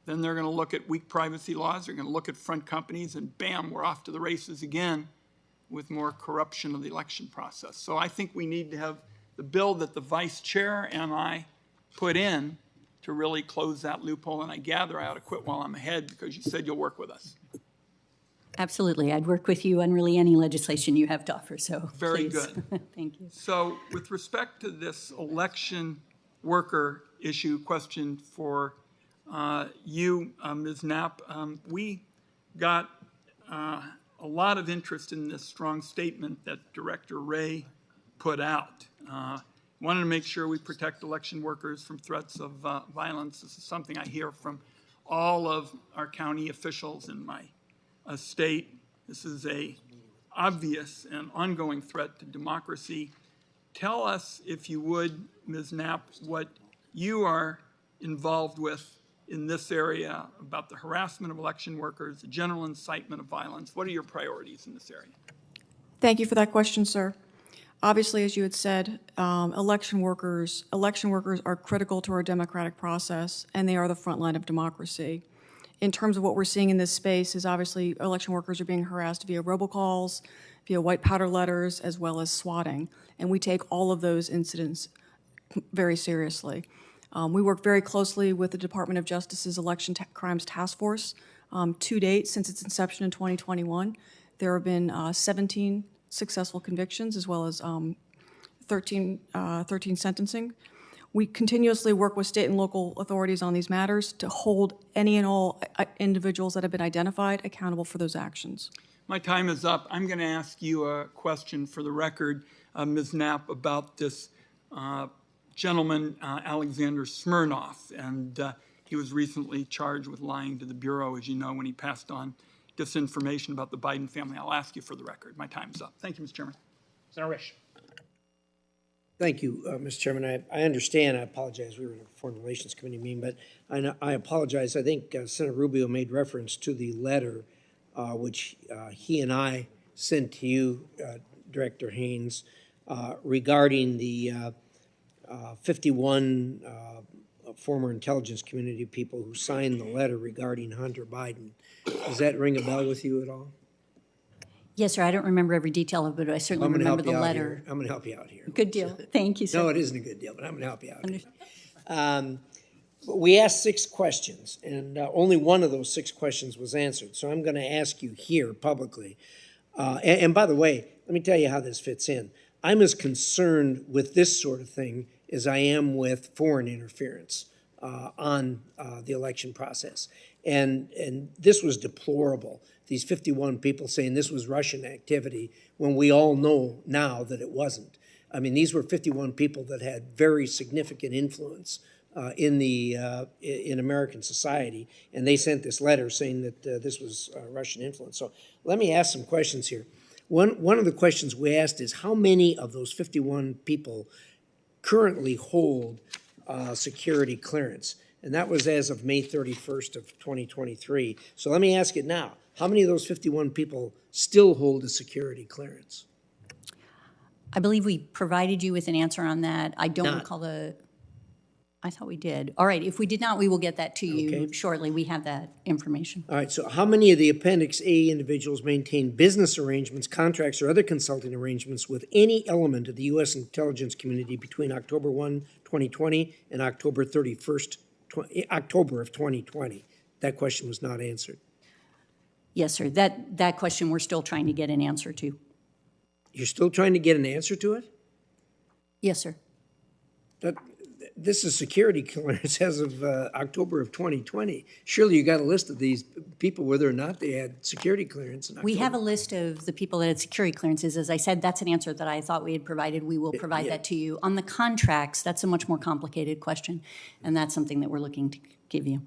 Then they're going to look at weak privacy laws, they're going to look at front companies, and bam, we're off to the races again with more corruption of the election process. So I think we need to have the bill that the Vice Chair and I put in to really close that loophole, and I gather I ought to quit while I'm ahead because you said you'll work with us. Absolutely. I'd work with you on really any legislation you have to offer, so Very please. good. Thank you. So with respect to this election worker issue question for you, Ms. Knapp, we got a lot of interest in this strong statement that Director Wray put out. Wanted to make sure we protect election workers from threats of violence. This is something I hear from all of our county officials in my state. This is a obvious and ongoing threat to democracy. Tell us, if you would, Ms. Knapp, what you are involved with in this area about the harassment of election workers, the general incitement of violence. What are your priorities in this area? Thank you for that question, sir. Obviously, as you had said, election workers are critical to our democratic process, and they are the front line of democracy. In terms of what we're seeing in this space is obviously election workers are being harassed via robocalls, via white powder letters, as well as swatting. And we take all of those incidents very seriously. We work very closely with the Department of Justice's Election Crimes Task Force. To date, since its inception in 2021, there have been 17 successful convictions, as well as 13 sentencing. We continuously work with state and local authorities on these matters to hold any and all individuals that have been identified accountable for those actions. My time is up. I'm going to ask you a question for the record, Ms. Knapp, about this gentleman, Alexander Smirnov, and he was recently charged with lying to the Bureau, as you know, when he passed on disinformation about the Biden family. I'll ask you for the record. My time's up. Thank you, Mr. Chairman. Senator Risch. Thank you, Mr. Chairman. I understand. I apologize. We were in a Foreign Relations Committee meeting, but I apologize. I think Senator Rubio made reference to the letter which he and I sent to you, Director Haines, regarding the 51 former intelligence community people who signed the letter regarding Hunter Biden. Does that ring a bell with you at all? Yes, sir. I don't remember every detail of it, but I certainly remember the letter. I'm going to help you out here. Good deal. Thank you, sir. No, it isn't a good deal, but I'm going to help you out. We asked 6 questions, and only one of those 6 questions was answered. So I'm going to ask you here publicly. And by the way, let me tell you how this fits in. I'm as concerned with this sort of thing as I am with foreign interference on the election process. And this was deplorable. These 51 people saying this was Russian activity when we all know now that it wasn't. I mean, these were 51 people that had very significant influence in American society, and they sent this letter saying that this was Russian influence. So let me ask some questions here. One of the questions we asked is how many of those 51 people currently hold security clearance? And that was as of May 31st of 2023. So let me ask it now. How many of those 51 people still hold a security clearance? I believe we provided you with an answer on that. I don't None. recall the... I thought we did. All right, if we did not, we will get that to you Okay. shortly. We have that information. All right, so how many of the Appendix A individuals maintain business arrangements, contracts, or other consulting arrangements with any element of the U.S. intelligence community between October 1, 2020 and October 31st, October of 2020? That question was not answered. Yes, sir. That question we're still trying to get an answer to. You're still trying to get an answer to it? Yes, sir. That, this is security clearance as of October of 2020. Surely you got a list of these people, whether or not they had security clearance in October. We have a list of the people that had security clearances. As I said, that's an answer that I thought we had provided. We will provide that to you. On the contracts, that's a much more complicated question, and that's something that we're looking to give you.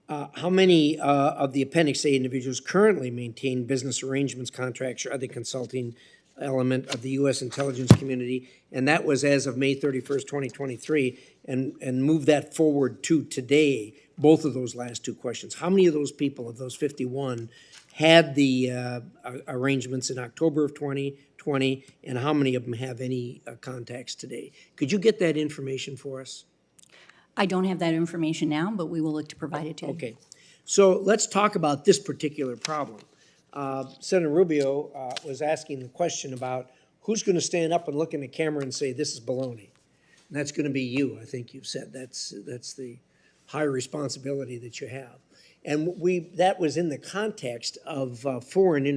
How many of the Appendix A individuals currently maintain business arrangements, contracts, or other consulting element of the U.S. intelligence community? And that was as of May 31st, 2023, and move that forward to today, both of those last two questions. How many of those people, of those 51, had the arrangements in October of 2020, and how many of them have any contacts today? Could you get that information for us? I don't have that information now, but we will look to provide it to you. Okay, so let's talk about this particular problem. Senator Rubio was asking the question about who's going to stand up and look in the camera and say, this is baloney. And that's going to be you, I think you've said. That's the high responsibility that you have. And that was in the context of foreign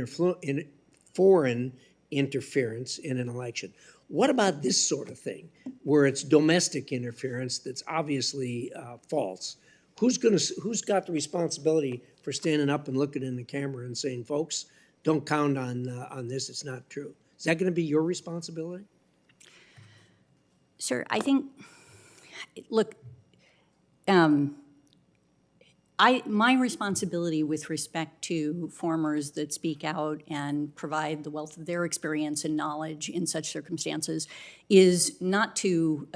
interference in an election. What about this sort of thing, where it's domestic interference that's obviously false? Who's got the responsibility for standing up and looking in the camera and saying, folks, don't count on this, it's not true? Is that going to be your responsibility? Sir, I think, look, my responsibility with respect to formers that speak out and provide the wealth of their experience and knowledge in such circumstances is not to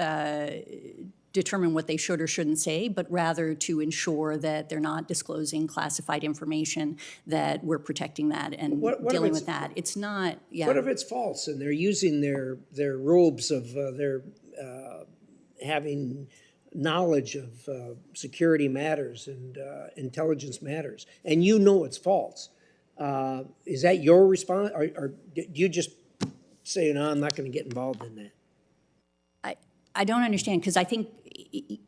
determine what they should or shouldn't say, but rather to ensure that they're not disclosing classified information, that we're protecting that and dealing with that. It's not, yeah. What if it's false and they're using their robes of their having knowledge of security matters and intelligence matters, and you know it's false? Is that your response, or do you just say, no, I'm not going to get involved in that? I don't understand, because I think,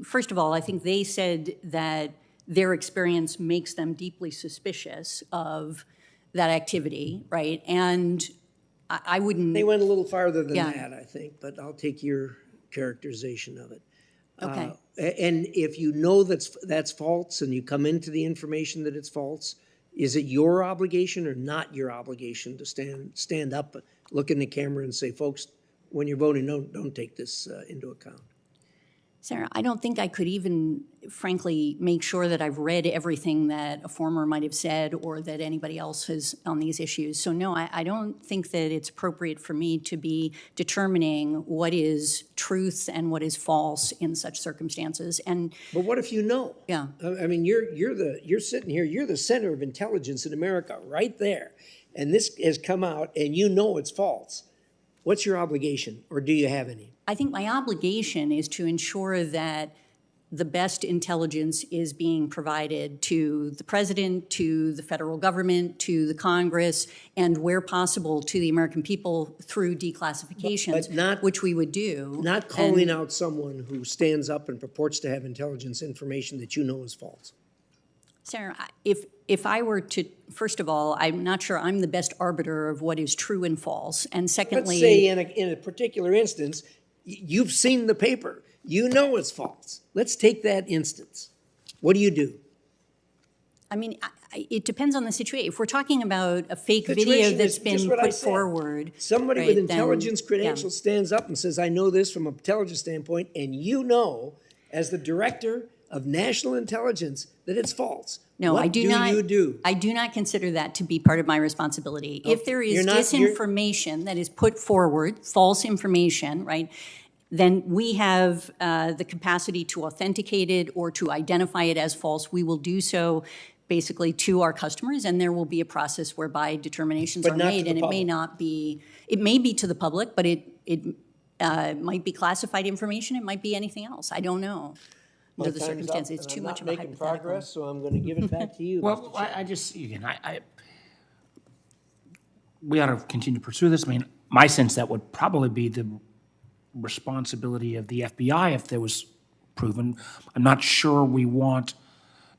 first of all, I think they said that their experience makes them deeply suspicious of that activity, right? And I wouldn't... They went a little farther than that, I think, but I'll take your characterization of it. Okay. And if you know that's false and you come into the information that it's false, is it your obligation or not your obligation to stand up, look in the camera and say, folks, when you're voting, don't take this into account? Sarah, I don't think I could even, frankly, make sure that I've read everything that a former might have said or that anybody else has on these issues. So no, I don't think that it's appropriate for me to be determining what is truth and what is false in such circumstances. And but what if you know? Yeah. I mean, you're sitting here. You're the center of intelligence in America, right there, and this has come out, and you know it's false. What's your obligation, or do you have any? I think my obligation is to ensure that the best intelligence is being provided to the president, to the federal government, to the Congress, and where possible to the American people through declassifications, but not, which we would do. Not calling out someone who stands up and purports to have intelligence information that you know is false. Sarah, if I were to, first of all, I'm not sure I'm the best arbiter of what is true and false. And secondly... Let's say in a particular instance, you've seen the paper. You know it's false. Let's take that instance. What do you do? I mean, it depends on the situation. If we're talking about a fake video that's been put forward... Somebody right, with intelligence credentials stands up and says, I know this from an intelligence standpoint, and you know, as the director of national intelligence, that it's false. No, what I do not. You do? I do not consider that to be part of my responsibility. If there is disinformation that is put forward, false information, right, then we have the capacity to authenticate it or to identify it as false. We will do so basically to our customers, and there will be a process whereby determinations are made. And it may not be, it may be to the public, but it might be classified information. It might be anything else. I don't know. under the My time's up, circumstances. It's and too I'm much not of a making hypothetical. progress, so I'm going to give it back to you. Well, I just, again, we ought to continue to pursue this. I mean, my sense that would probably be the responsibility of the FBI if there was proven. I'm not sure we want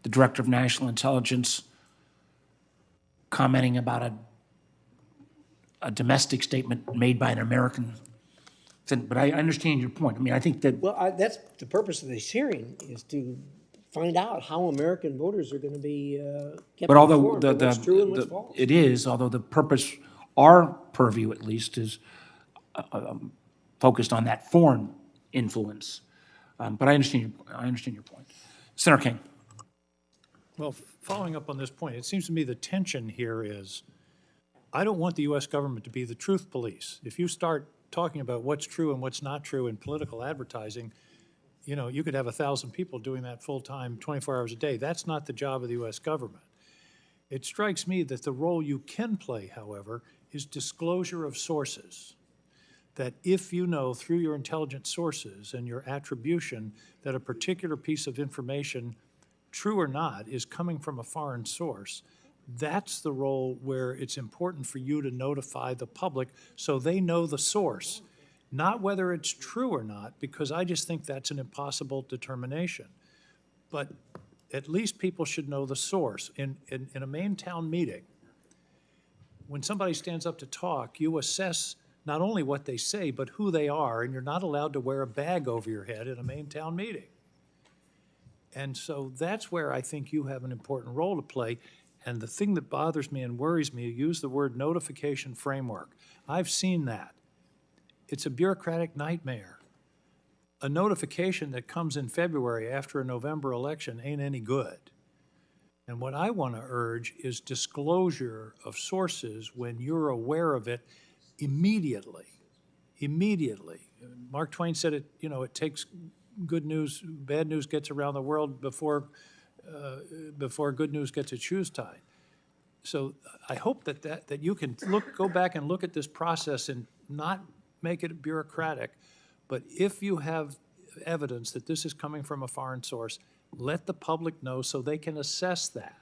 the Director of National Intelligence commenting about a domestic statement made by an American. But I understand your point. I mean, I think that, Well, that's the purpose of this hearing, is to find out how American voters are going to be kept but although informed of what's true and what's false. it is, although the purpose, our purview at least, is focused on that foreign influence. But I understand your point. Senator King. Well, following up on this point, it seems to me the tension here is, I don't want the U.S. government to be the truth police. If you start talking about what's true and what's not true in political advertising, you know, you could have 1,000 people doing that full-time, 24 hours a day. That's not the job of the U.S. government. It strikes me that the role you can play, however, is disclosure of sources. That if you know through your intelligence sources and your attribution that a particular piece of information, true or not, is coming from a foreign source, that's the role where it's important for you to notify the public so they know the source, not whether it's true or not, because I just think that's an impossible determination. But at least people should know the source. In a main town meeting, when somebody stands up to talk, you assess not only what they say, but who they are, and you're not allowed to wear a bag over your head in a main town meeting. And so that's where I think you have an important role to play. And the thing that bothers me and worries me, you use the word notification framework. I've seen that. It's a bureaucratic nightmare. A notification that comes in February after a November election ain't any good. And what I want to urge is disclosure of sources when you're aware of it immediately. Immediately. Mark Twain said it, you know, it takes good news, bad news gets around the world before good news gets its shoes tied. So I hope that you can go back and look at this process and not make it bureaucratic, but if you have evidence that this is coming from a foreign source, let the public know so they can assess that.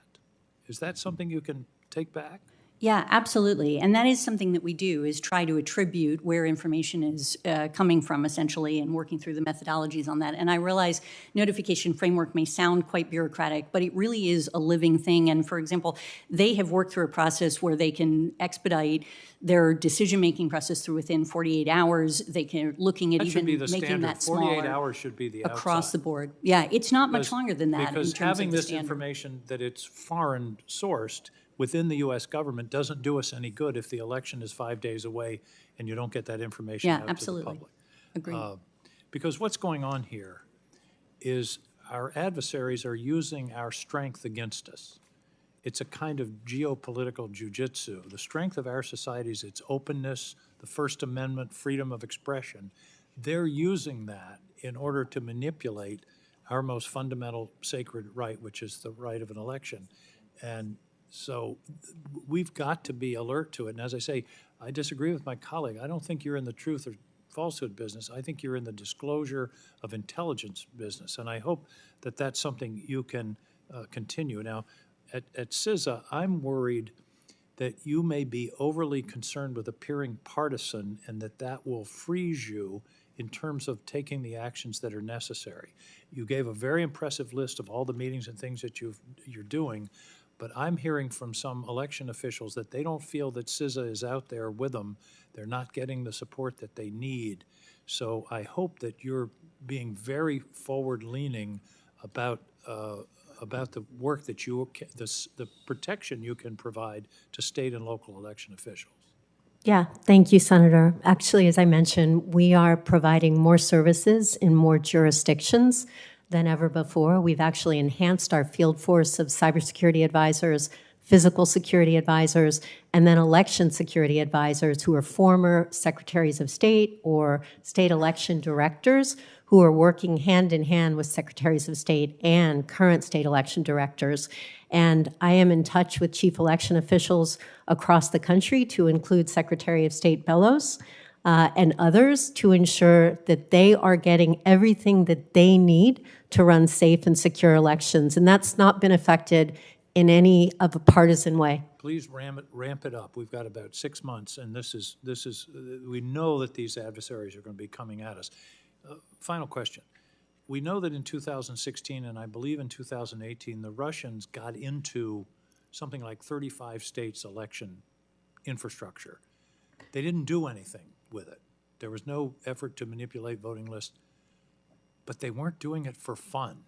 Is that something you can take back? Yeah, absolutely. And that is something that we do, is try to attribute where information is coming from, essentially, and working through the methodologies on that. And I realize notification framework may sound quite bureaucratic, but it really is a living thing. And for example, they have worked through a process where they can expedite their decision-making process through within 48 hours. They can, looking at That should even be the making standard. that 48 smaller hours should be the outside. across the board. Yeah, it's not much longer than that in Because terms having of the this standard. information that it's foreign sourced within the U.S. government doesn't do us any good if the election is 5 days away and you don't get that information Yeah, out to the absolutely. public. Agreed. Because what's going on here is our adversaries are using our strength against us. It's a kind of geopolitical jujitsu. The strength of our society is its openness, the First Amendment, freedom of expression. They're using that in order to manipulate our most fundamental sacred right, which is the right of an election. And so we've got to be alert to it. And as I say, I disagree with my colleague. I don't think you're in the truth or falsehood business. I think you're in the disclosure of intelligence business. And I hope that that's something you can continue. Now, at CISA, I'm worried that you may be overly concerned with appearing partisan and that will freeze you in terms of taking the actions that are necessary. You gave a very impressive list of all the meetings and things that you're doing, but I'm hearing from some election officials that they don't feel that CISA is out there with them. They're not getting the support that they need. So I hope that you're being very forward-leaning about the work that the protection you can provide to state and local election officials. Yeah, thank you, Senator. Actually, as I mentioned, we are providing more services in more jurisdictions than ever before. We've actually enhanced our field force of cybersecurity advisors, physical security advisors, and then election security advisors who are former secretaries of state or state election directors who are working hand in hand with secretaries of state and current state election directors. And I am in touch with chief election officials across the country, to include Secretary of State Bellows, and others to ensure that they are getting everything that they need to run safe and secure elections. And that's not been affected in any of a partisan way. Please ramp it up. We've got about 6 months, and we know that these adversaries are going to be coming at us. Final question. We know that in 2016, and I believe in 2018, the Russians got into something like 35 states' election infrastructure. They didn't do anything with it. There was no effort to manipulate voting lists, but they weren't doing it for fun.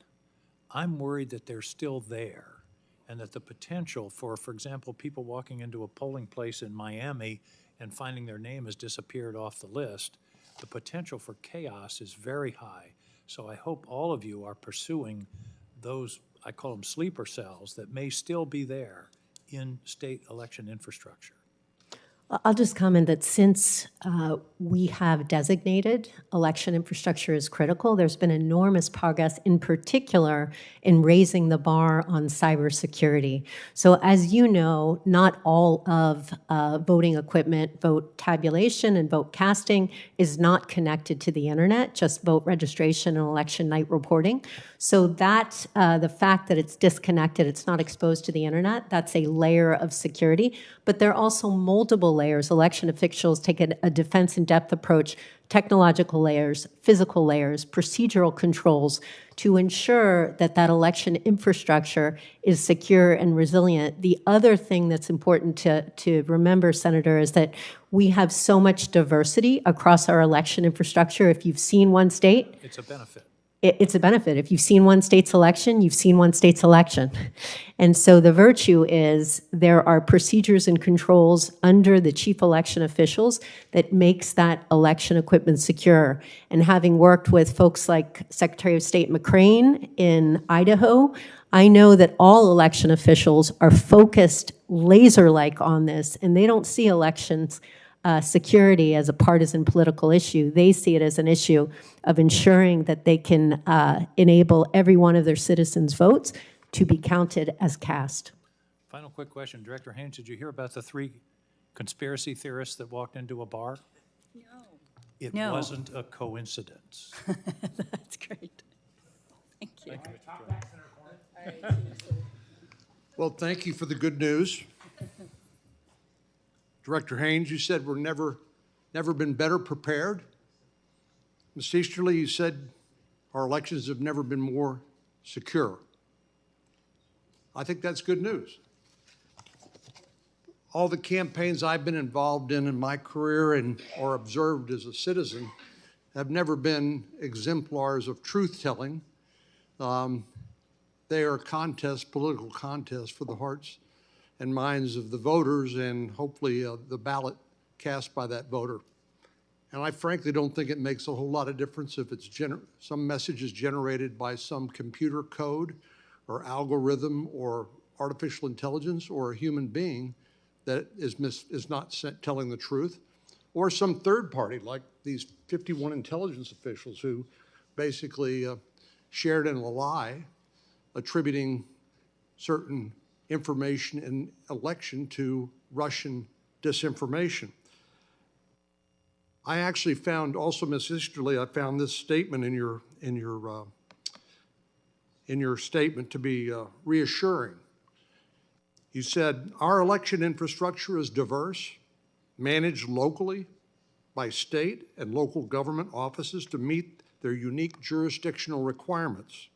I'm worried that they're still there, and that the potential for example, people walking into a polling place in Miami and finding their name has disappeared off the list, the potential for chaos is very high. So I hope all of you are pursuing those, I call them sleeper cells, that may still be there in state election infrastructure. I'll just comment that since we have designated election infrastructure as critical, there's been enormous progress, in particular in raising the bar on cybersecurity. So as you know, not all of voting equipment, vote tabulation and vote casting is not connected to the internet, just vote registration and election night reporting. So that the fact that it's disconnected, it's not exposed to the internet, that's a layer of security. But there are also multiple layers. Election officials take a defense in depth approach, technological layers, physical layers, procedural controls to ensure that that election infrastructure is secure and resilient. The other thing that's important to remember, Senator, is that we have so much diversity across our election infrastructure. If you've seen one state, It's a benefit. it's a benefit. If you've seen one state's election, you've seen one state's election. And so the virtue is there are procedures and controls under the chief election officials that makes that election equipment secure. And having worked with folks like Secretary of State McCrane in Idaho, I know that all election officials are focused laser-like on this, and they don't see elections security as a partisan political issue. They see it as an issue of ensuring that they can enable every one of their citizens' votes to be counted as cast. Final quick question. Director Haines, did you hear about the 3 conspiracy theorists that walked into a bar? No. It No. wasn't a coincidence. That's great. Thank you. Well, thank you for the good news. Director Haines, you said we're never been better prepared. Ms. Easterly, you said our elections have never been more secure. I think that's good news. All the campaigns I've been involved in my career and or observed as a citizen have never been exemplars of truth-telling. They are contests, political contests for the hearts and minds of the voters and hopefully the ballot cast by that voter. And I frankly don't think it makes a whole lot of difference if it's some message is generated by some computer code or algorithm or artificial intelligence or a human being that is not telling the truth, or some third party like these 51 intelligence officials who basically shared in a lie, attributing certain information in election to Russian disinformation. I actually found also, Ms. Easterly, I found this statement in your statement to be reassuring. You said, our election infrastructure is diverse, managed locally by state and local government offices to meet their unique jurisdictional requirements,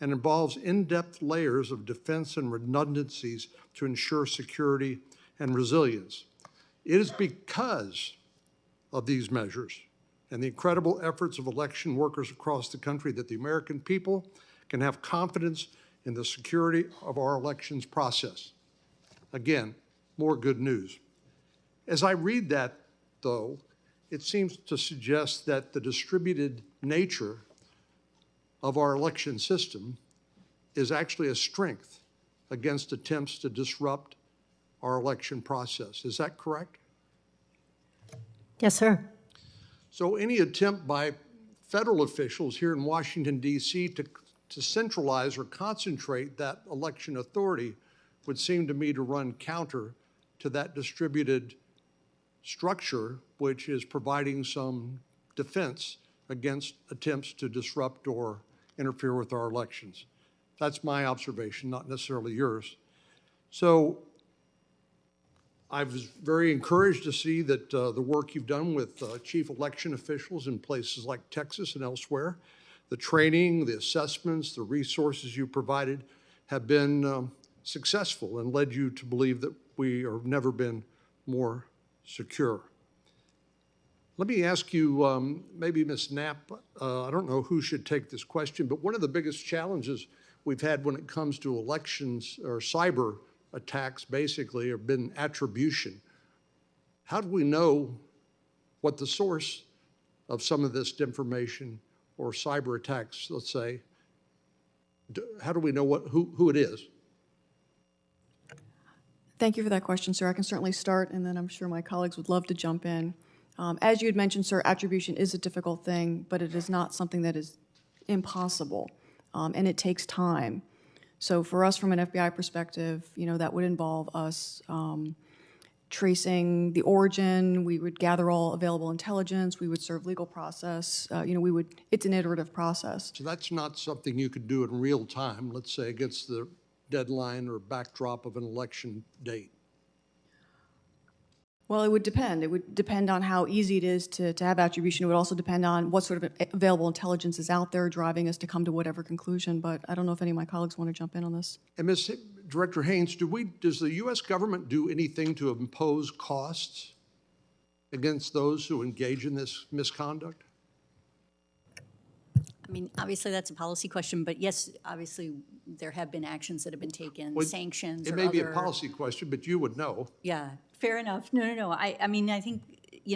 and involves in-depth layers of defense and redundancies to ensure security and resilience. It is because of these measures and the incredible efforts of election workers across the country that the American people can have confidence in the security of our elections process. Again, more good news. As I read that, though, it seems to suggest that the distributed nature of our election system is actually a strength against attempts to disrupt our election process. Is that correct? Yes, sir. So any attempt by federal officials here in Washington, D.C. to centralize or concentrate that election authority would seem to me to run counter to that distributed structure which is providing some defense against attempts to disrupt or interfere with our elections. That's my observation, not necessarily yours. So I was very encouraged to see that the work you've done with chief election officials in places like Texas and elsewhere, the training, the assessments, the resources you provided have been successful and led you to believe that we have never been more secure. Let me ask you, maybe Ms. Knapp, I don't know who should take this question, but one of the biggest challenges we've had when it comes to elections or cyber attacks basically have been attribution. How do we know what the source of some of this information or cyber attacks, let's say, how do we know who it is? Thank you for that question, sir. I can certainly start, and then I'm sure my colleagues would love to jump in. As you had mentioned, sir, attribution is a difficult thing, but it is not something that is impossible, and it takes time. So for us, from an FBI perspective, that would involve us tracing the origin. We would gather all available intelligence. We would serve legal process. It's an iterative process. So that's not something you could do in real time, let's say against the deadline or backdrop of an election date. Well, it would depend. It would depend on how easy it is to have attribution. It would also depend on what sort of available intelligence is out there driving us to come to whatever conclusion. But I don't know if any of my colleagues want to jump in on this. And Ms. Director Haines, does the U.S. government do anything to impose costs against those who engage in this misconduct? I mean, obviously, that's a policy question, but yes, obviously, there have been actions that have been taken, Well, sanctions or it may be a other- policy question, but you would know. Yeah, fair enough. No. I mean, I think,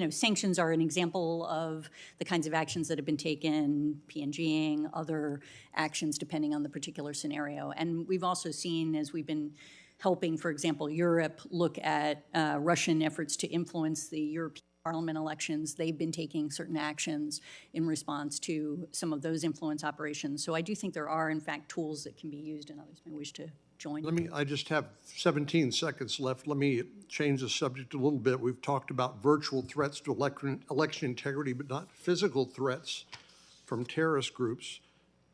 sanctions are an example of the kinds of actions that have been taken, PNGing, other actions depending on the particular scenario. And we've also seen, as we've been helping, for example, Europe look at Russian efforts to influence the European Parliament elections, they've been taking certain actions in response to some of those influence operations. So I do think there are, in fact, tools that can be used, and others may wish to join. I just have 17 seconds left. Let me change the subject a little bit. We've talked about virtual threats to election integrity, but not physical threats from terrorist groups.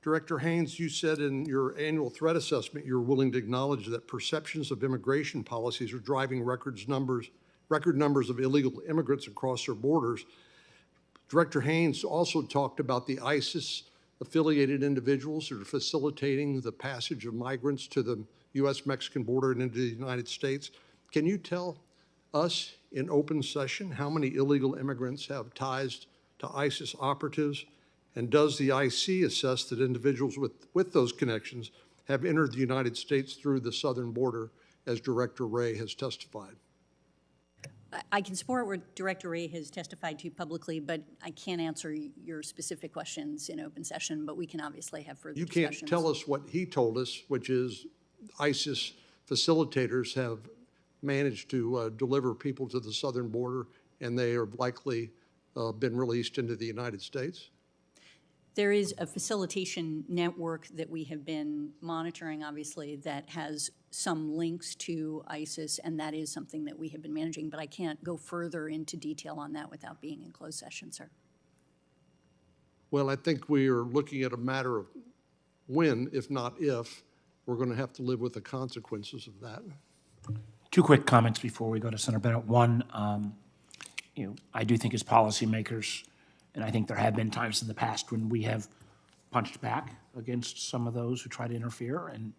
Director Haines, you said in your annual threat assessment you're willing to acknowledge that perceptions of immigration policies are driving record numbers of illegal immigrants across our borders. Director Haines also talked about the ISIS-affiliated individuals who are facilitating the passage of migrants to the U.S.-Mexican border and into the United States. Can you tell us in open session how many illegal immigrants have ties to ISIS operatives? And does the IC assess that individuals with those connections have entered the United States through the southern border, as Director Wray has testified? I can support what Director Wray has testified to publicly, but I can't answer your specific questions in open session, but we can obviously have further discussions. You can't tell us what he told us, which is ISIS facilitators have managed to deliver people to the southern border, and they have likely been released into the United States? There is a facilitation network that we have been monitoring, obviously, that has some links to ISIS, and that is something that we have been managing, but I can't go further into detail on that without being in closed session, sir. Well, I think we are looking at a matter of when, if not if, we're going to have to live with the consequences of that. Two quick comments before we go to Senator Bennett. One, I do think as policymakers, and I think there have been times in the past when we have punched back against some of those who try to interfere, and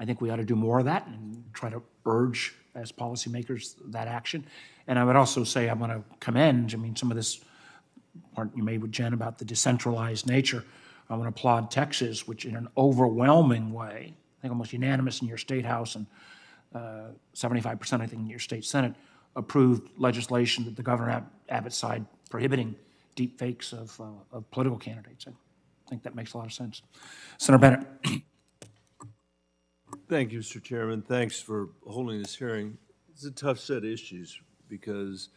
I think we ought to do more of that and try to urge as policymakers that action. And I would also say I want to commend, some of this part you made with Jen about the decentralized nature. I want to applaud Texas, which in an overwhelming way, I think almost unanimous in your state house and 75%, I think, in your state Senate, approved legislation that the Governor Abbott signed prohibiting deep fakes of political candidates. I think that makes a lot of sense. Senator Bennett. Thank you, Mr. Chairman. Thanks for holding this hearing. It's a tough set of issues because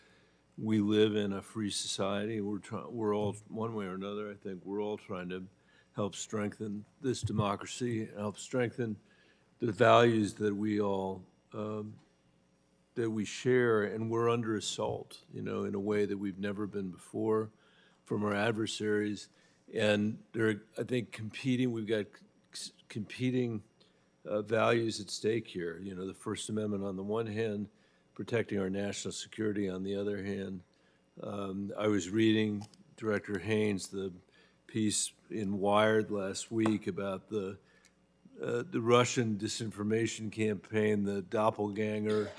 we live in a free society. We're all, one way or another, I think, we're all trying to help strengthen this democracy, help strengthen the values that we all we share, and we're under assault, in a way that we've never been before from our adversaries. And they're, I think, we've got competing values at stake here. The First Amendment on the one hand, protecting our national security on the other hand. I was reading Director Haines, the piece in Wired last week about the Russian disinformation campaign, the doppelganger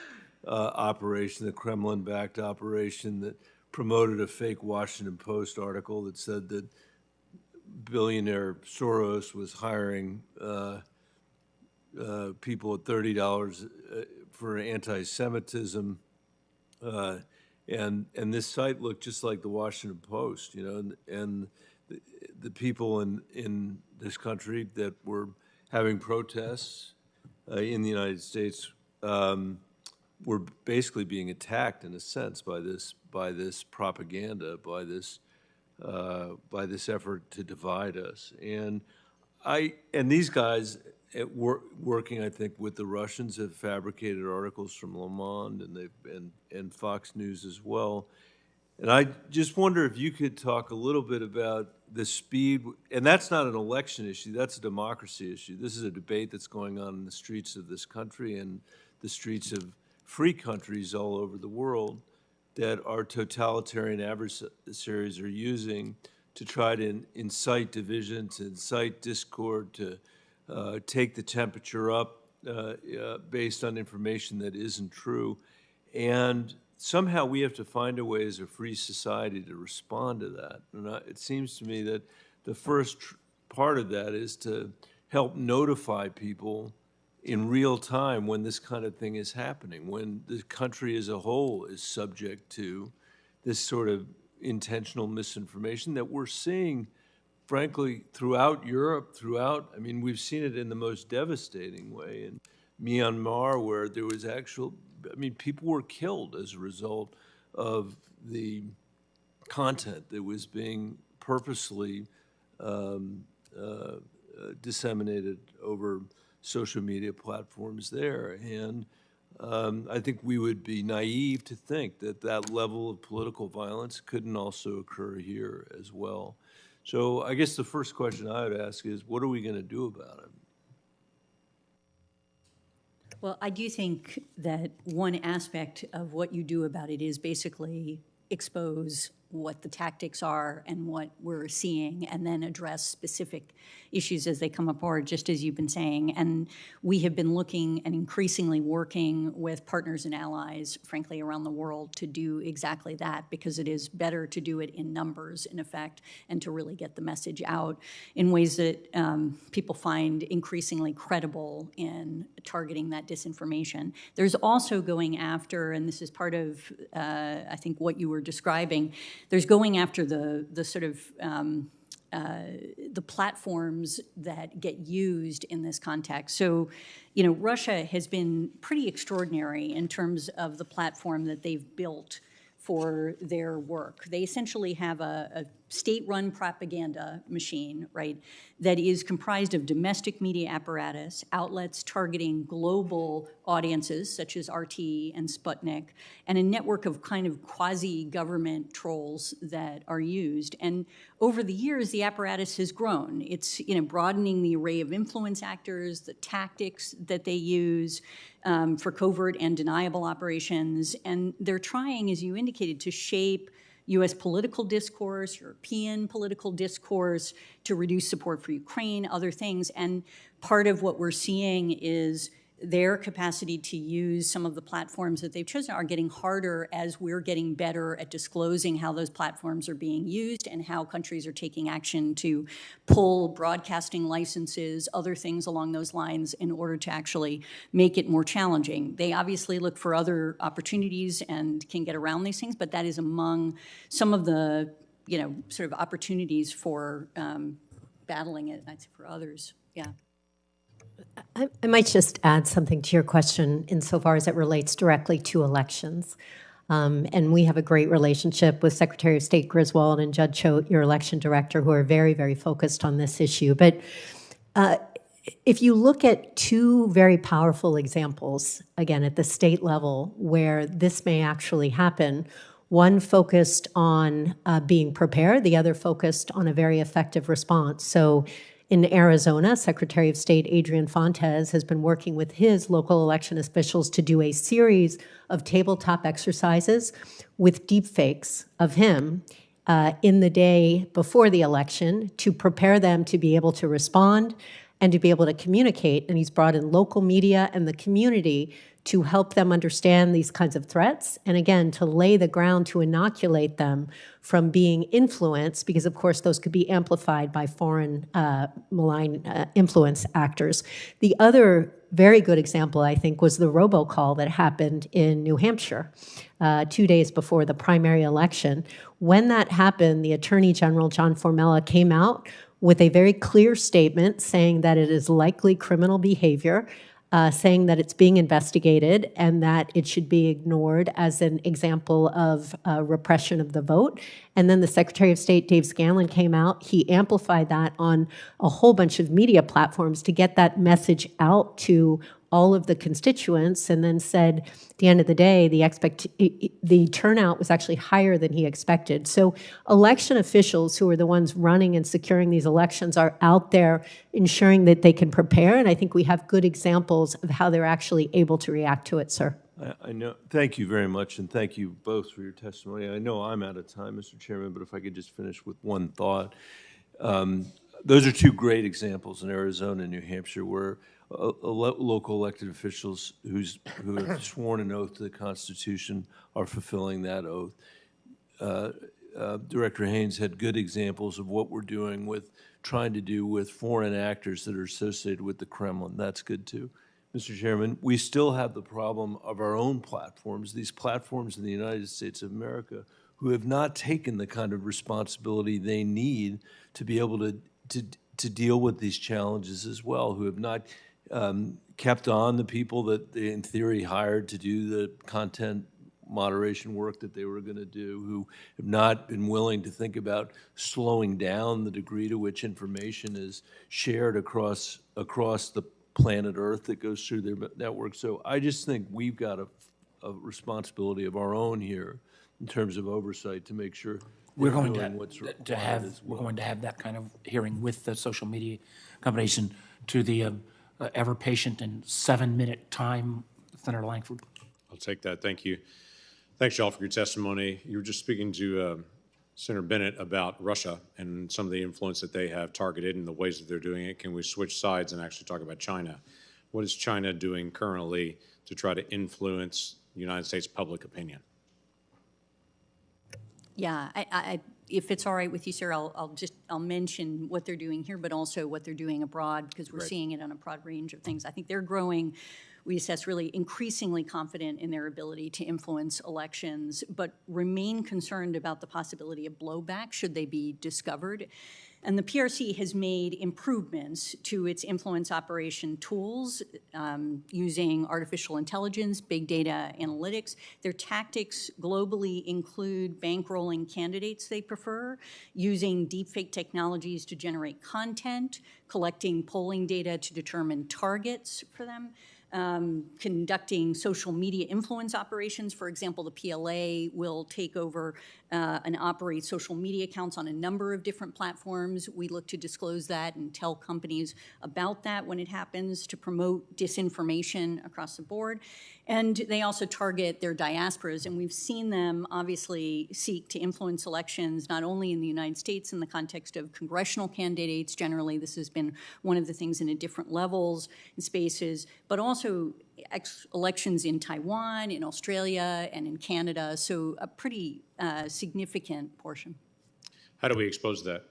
operation, the Kremlin-backed operation that promoted a fake Washington Post article that said that billionaire Soros was hiring people at $30 for anti-Semitism, and this site looked just like the Washington Post, and the people in this country that were having protests in the United States were basically being attacked in a sense by this propaganda, by this effort to divide us. And these guys working, I think, with the Russians have fabricated articles from Le Monde and Fox News as well. And I just wonder if you could talk a little bit about the speed, and that's not an election issue, that's a democracy issue. This is a debate that's going on in the streets of this country and the streets of free countries all over the world that our totalitarian adversaries are using to try to incite division, to incite discord, to take the temperature up based on information that isn't true. And somehow we have to find a way as a free society to respond to that. And it seems to me that the first part of that is to help notify people in real time when this kind of thing is happening, when the country as a whole is subject to this sort of intentional misinformation that we're seeing, frankly, throughout Europe, we've seen it in the most devastating way in Myanmar, where there was people were killed as a result of the content that was being purposely disseminated over social media platforms there. And I think we would be naive to think that that level of political violence couldn't also occur here as well. So I guess the first question I would ask is, what are we going to do about it? Well, I do think that one aspect of what you do about it is basically expose what the tactics are and what we're seeing, and then address specific issues as they come up forward, just as you've been saying. And we have been looking and increasingly working with partners and allies, frankly, around the world to do exactly that, because it is better to do it in numbers, in effect, and to really get the message out in ways that people find increasingly credible in targeting that disinformation. There's also going after, and this is part of, I think, what you were describing, there's going after the sort of the platforms that get used in this context. So, Russia has been pretty extraordinary in terms of the platform that they've built for their work. They essentially have a state-run propaganda machine, right, that is comprised of domestic media apparatus, outlets targeting global audiences such as RT and Sputnik, and a network of kind of quasi-government trolls that are used. And over the years, the apparatus has grown. It's broadening the array of influence actors, the tactics that they use for covert and deniable operations, and they're trying, as you indicated, to shape U.S. political discourse, European political discourse, to reduce support for Ukraine, other things. And part of what we're seeing is their capacity to use some of the platforms that they've chosen are getting harder as we're getting better at disclosing how those platforms are being used and how countries are taking action to pull broadcasting licenses, other things along those lines in order to actually make it more challenging. They obviously look for other opportunities and can get around these things, but that is among some of the, sort of opportunities for battling it, I'd say, for others. Yeah. I might just add something to your question insofar as it relates directly to elections. And we have a great relationship with Secretary of State Griswold and Judd Choate, your election director, who are very, very focused on this issue. But if you look at two very powerful examples, again, at the state level, where this may actually happen, one focused on being prepared, the other focused on a very effective response. So in Arizona, Secretary of State Adrian Fontes has been working with his local election officials to do a series of tabletop exercises with deepfakes of him in the day before the election to prepare them to be able to respond and to be able to communicate. And he's brought in local media and the community to help them understand these kinds of threats, and again, to lay the ground to inoculate them from being influenced, because of course those could be amplified by foreign malign influence actors. The other very good example, I think, was the robocall that happened in New Hampshire 2 days before the primary election. When that happened, the Attorney General, John Formella, came out with a very clear statement saying that it is likely criminal behavior, saying that it's being investigated and that it should be ignored as an example of repression of the vote. And then the Secretary of State, Dave Scanlon, came out. He amplified that on a whole bunch of media platforms to get that message out to all of the constituents, and then said at the end of the day, the turnout was actually higher than he expected. So election officials, who are the ones running and securing these elections, are out there ensuring that they can prepare, and I think we have good examples of how they're actually able to react to it, sir. I know. Thank you very much, and thank you both for your testimony. I know I'm out of time, Mr. Chairman, but if I could just finish with one thought. Those are two great examples in Arizona and New Hampshire where local elected officials who have sworn an oath to the Constitution are fulfilling that oath. Director Haines had good examples of what we're doing with trying to do with foreign actors that are associated with the Kremlin. That's good too. Mr. Chairman, we still have the problem of our own platforms, these platforms in the United States of America, who have not taken the kind of responsibility they need to be able to deal with these challenges as well, who have not kept on the people that they, in theory, hired to do the content moderation work that they were going to do, who have not been willing to think about slowing down the degree to which information is shared across the planet Earth that goes through their network. So I just think we've got a responsibility of our own here in terms of oversight to make sure We're they're going doing what's required as well. we're going to have that kind of hearing with the social media companies, and to the ever patient and 7-minute time, Senator Langford. I'll take that. Thank you. Thanks, y'all, for your testimony. You were just speaking to Senator Bennett about Russia and some of the influence that they have targeted and the ways that they're doing it. Can we switch sides and actually talk about China? What is China doing currently to try to influence United States public opinion? Yeah, if it's all right with you, sir, I'll mention what they're doing here, but also what they're doing abroad, because we're seeing it on a broad range of things. I think they're growing, we assess, really increasingly confident in their ability to influence elections, but remain concerned about the possibility of blowback should they be discovered. And the PRC has made improvements to its influence operation tools using artificial intelligence, big data analytics. Their tactics globally include bankrolling candidates they prefer, using deepfake technologies to generate content, collecting polling data to determine targets for them, conducting social media influence operations. For example, the PLA will take over and operate social media accounts on a number of different platforms. We look to disclose that and tell companies about that when it happens to promote disinformation across the board. And they also target their diasporas, and we've seen them obviously seek to influence elections not only in the United States in the context of congressional candidates. Generally, this has been one of the things in different levels and spaces, but also elections in Taiwan, in Australia, and in Canada, so a pretty significant portion. How do we expose that?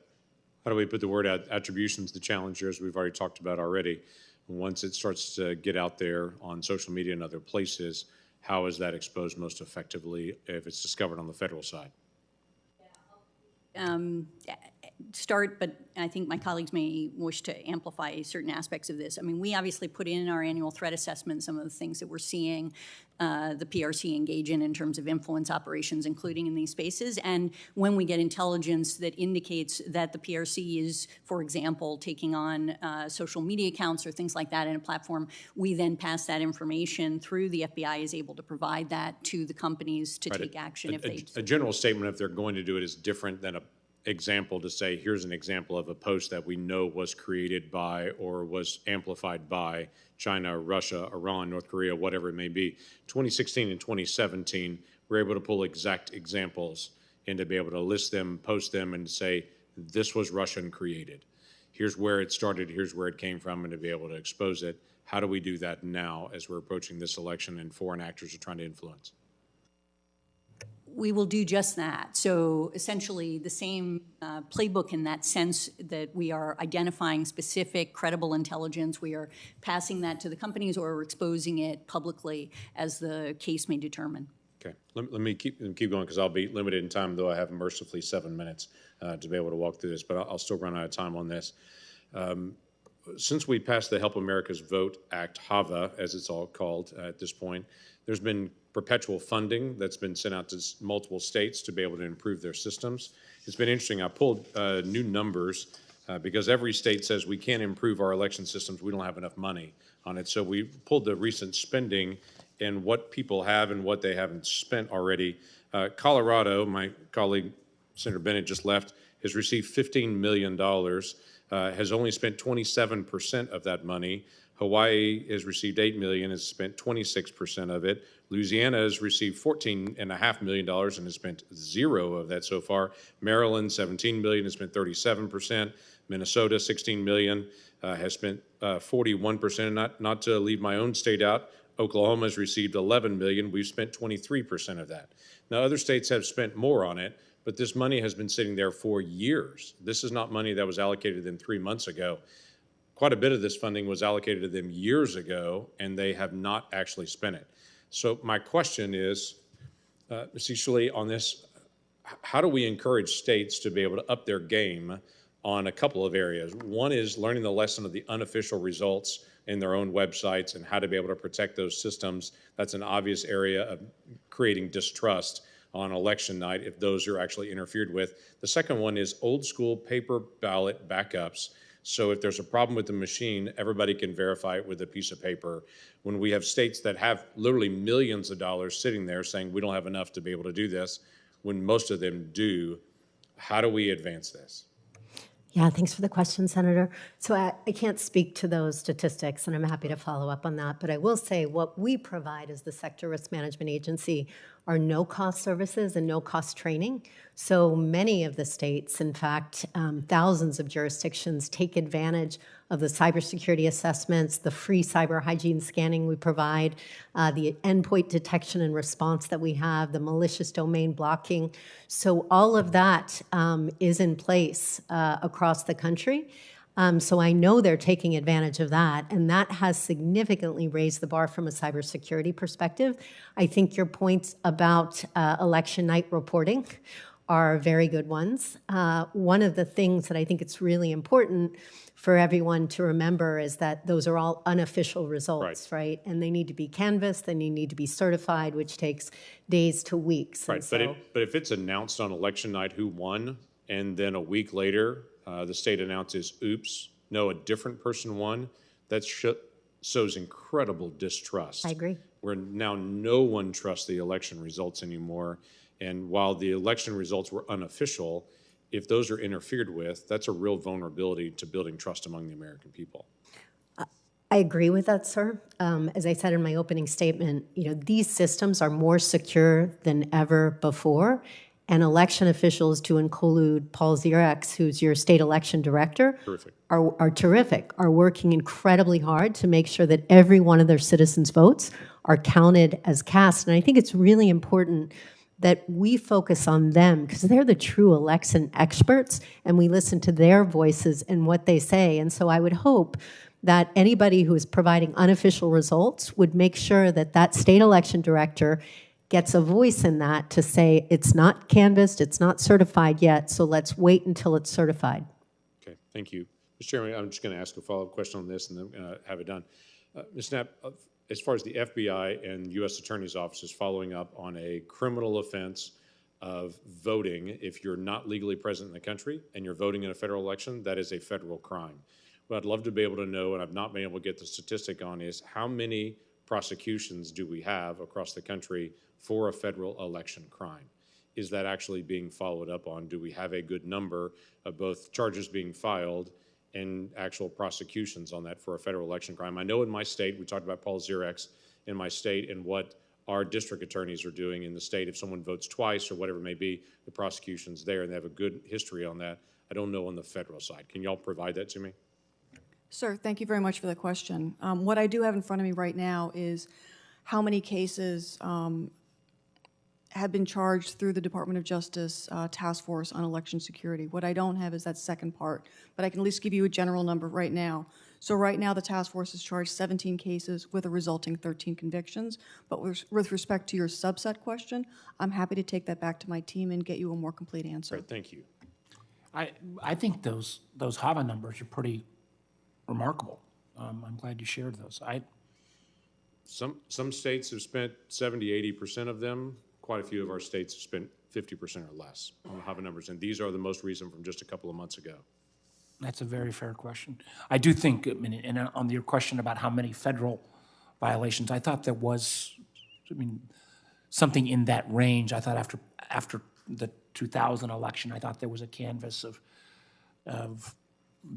How do we put the word attribution to the challenger, as we've already talked about already? Once it starts to get out there on social media and other places, how is that exposed most effectively if it's discovered on the federal side? start, but I think my colleagues may wish to amplify certain aspects of this. I mean, we obviously put in our annual threat assessment some of the things that we're seeing the PRC engage in terms of influence operations, including in these spaces. And when we get intelligence that indicates that the PRC is, for example, taking on social media accounts or things like that in a platform, we then pass that information through. The FBI is able to provide that to the companies to take action if they. A general statement, if they're going to do it, is different than a example to say, here's an example of a post that we know was created by or was amplified by China, Russia, Iran, North Korea, whatever it may be. 2016 and 2017, we're able to pull exact examples and to be able to list them, post them, and say, this was Russian created. Here's where it started, here's where it came from, and to be able to expose it. How do we do that now as we're approaching this election and foreign actors are trying to influence? We will do just that. So essentially the same playbook in that sense, that we are identifying specific credible intelligence, we are passing that to the companies or exposing it publicly as the case may determine. Okay, let me keep going because I'll be limited in time, though I have mercifully 7 minutes to be able to walk through this, but I'll still run out of time on this. Since we passed the Help America's Vote Act, HAVA, as it's all called at this point, there's been perpetual funding that's been sent out to multiple states to be able to improve their systems. It's been interesting. I pulled new numbers because every state says we can't improve our election systems. We don't have enough money on it. So we pulled the recent spending and what people have and what they haven't spent already. Colorado, my colleague Senator Bennett just left, has received $15 million, has only spent 27% of that money. Hawaii has received $8 million, has spent 26% of it. Louisiana has received $14.5 million and has spent 0 of that so far. Maryland, $17 million, has spent 37%. Minnesota, $16 million, has spent 41%. Not to leave my own state out, Oklahoma has received $11 million. We've spent 23% of that. Now, other states have spent more on it, but this money has been sitting there for years. This is not money that was allocated to them 3 months ago. Quite a bit of this funding was allocated to them years ago, and they have not actually spent it. So my question is, Ms. Easterly, on this, how do we encourage states to be able to up their game on a couple of areas? One is learning the lesson of the unofficial results in their own websites and how to be able to protect those systems. That's an obvious area of creating distrust on election night if those are actually interfered with. The second one is old school paper ballot backups. So if there's a problem with the machine, everybody can verify it with a piece of paper. When we have states that have literally millions of dollars sitting there saying we don't have enough to be able to do this, when most of them do, how do we advance this? Yeah, thanks for the question, Senator. So I can't speak to those statistics, and I'm happy to follow up on that. But I will say what we provide as the Sector Risk Management Agency are no-cost services and no-cost training. So many of the states, in fact, thousands of jurisdictions take advantage of the cybersecurity assessments, the free cyber hygiene scanning we provide, the endpoint detection and response that we have, the malicious domain blocking. So all of that is in place across the country. So I know they're taking advantage of that, and that has significantly raised the bar from a cybersecurity perspective. I think your points about election night reporting are very good ones. One of the things that I think it's really important for everyone to remember is that those are all unofficial results, right? And they need to be canvassed, and they need to be certified, which takes days to weeks. Right, but if it's announced on election night who won, and then a week later, the state announces, oops, no, a different person won, that sows incredible distrust. I agree. Where now no one trusts the election results anymore. And while the election results were unofficial, if those are interfered with, that's a real vulnerability to building trust among the American people. I agree with that, sir. As I said in my opening statement, these systems are more secure than ever before. And election officials, to include Paul Zirex, who's your state election director, are terrific, are working incredibly hard to make sure that every one of their citizens' votes are counted as cast. And I think it's really important that we focus on them because they're the true election experts, and we listen to their voices and what they say. And so I would hope that anybody who is providing unofficial results would make sure that that state election director gets a voice in that to say it's not canvassed, it's not certified yet, so let's wait until it's certified. Okay, thank you. Mr. Chairman, I'm just going to ask a follow-up question on this and then have it done. Ms. Knapp, as far as the FBI and U.S. Attorney's offices following up on a criminal offense of voting, if you're not legally present in the country and you're voting in a federal election, that is a federal crime. What I'd love to be able to know, and I've not been able to get the statistic on, is how many prosecutions do we have across the country for a federal election crime? Is that actually being followed up on? Do we have a good number of both charges being filed and actual prosecutions on that for a federal election crime? I know in my state, we talked about Paul Zirex in my state and what our district attorneys are doing in the state. If someone votes twice or whatever it may be, the prosecution's there and they have a good history on that. I don't know on the federal side. Can y'all provide that to me? Sir, thank you very much for the question. What I do have in front of me right now is how many cases have been charged through the Department of Justice Task Force on Election Security. What I don't have is that second part, but I can at least give you a general number right now. So right now, the task force has charged 17 cases with a resulting 13 convictions. But with respect to your subset question, I'm happy to take that back to my team and get you a more complete answer. Great, thank you. I think those HAVA numbers are pretty remarkable. I'm glad you shared those. Some states have spent 70, 80% of them. Quite a few of our states have spent 50% or less on the HAVA numbers, and these are the most recent from just a couple of months ago. That's a very fair question. I do think, and on your question about how many federal violations, I thought there was, something in that range. I thought after the 2000 election, I thought there was a canvass of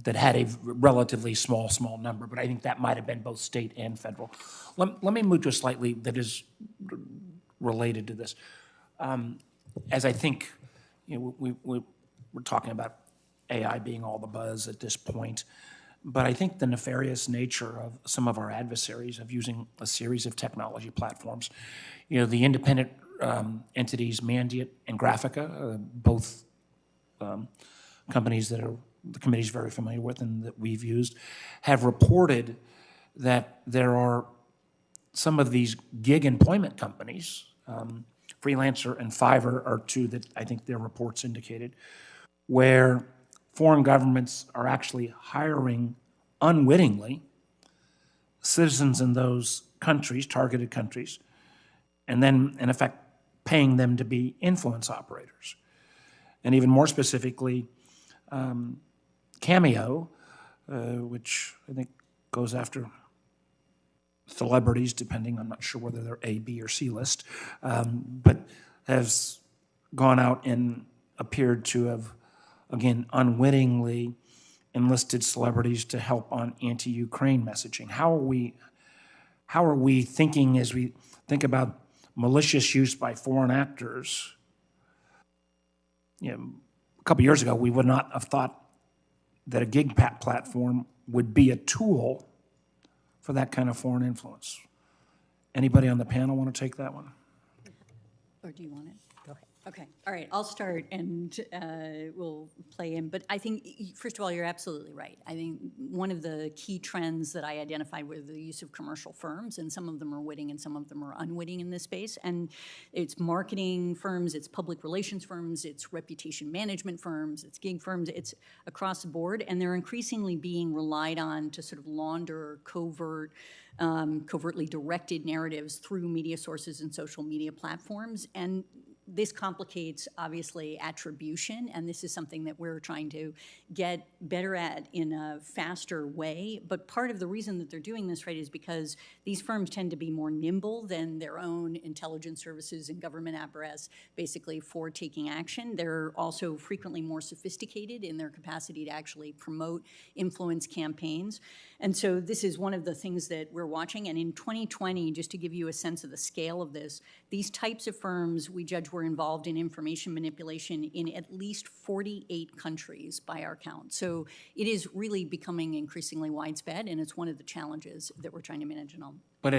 that had a relatively small number, but I think that might have been both state and federal. Let me move to a slightly that is related to this. As I think, we're talking about AI being all the buzz at this point, but I think the nefarious nature of some of our adversaries of using a series of technology platforms, the independent entities, Mandiant and Graphica, both companies that the committee's very familiar with and that we've used, have reported that there are some of these gig employment companies, Freelancer and Fiverr are two that I think their reports indicated, where foreign governments are actually hiring unwittingly citizens in those countries, targeted countries, and then, in effect, paying them to be influence operators. And even more specifically, Cameo, which I think goes after celebrities, depending, I'm not sure whether they're A, B, or C list, but has gone out and appeared to have, again, unwittingly enlisted celebrities to help on anti-Ukraine messaging. How are we thinking as we think about malicious use by foreign actors? A couple years ago, we would not have thought that a gig platform would be a tool for that kind of foreign influence. Anybody on the panel want to take that one? Or do you want it? Go ahead. Okay, all right, I'll start and we'll play in. But I think, first of all, you're absolutely right. I think one of the key trends that I identified was the use of commercial firms, and some of them are witting and some of them are unwitting in this space. And it's marketing firms, it's public relations firms, it's reputation management firms, it's gig firms, it's across the board. And they're increasingly being relied on to sort of launder covertly directed narratives through media sources and social media platforms. And this complicates, obviously, attribution, and this is something that we're trying to get better at in a faster way. But part of the reason that they're doing this, right, is because these firms tend to be more nimble than their own intelligence services and government apparatus, basically, for taking action. They're also frequently more sophisticated in their capacity to actually promote influence campaigns. And so this is one of the things that we're watching. And in 2020, just to give you a sense of the scale of this, these types of firms, we judge, were involved in information manipulation in at least 48 countries by our count. So it is really becoming increasingly widespread, and it's one of the challenges that we're trying to manage and all. But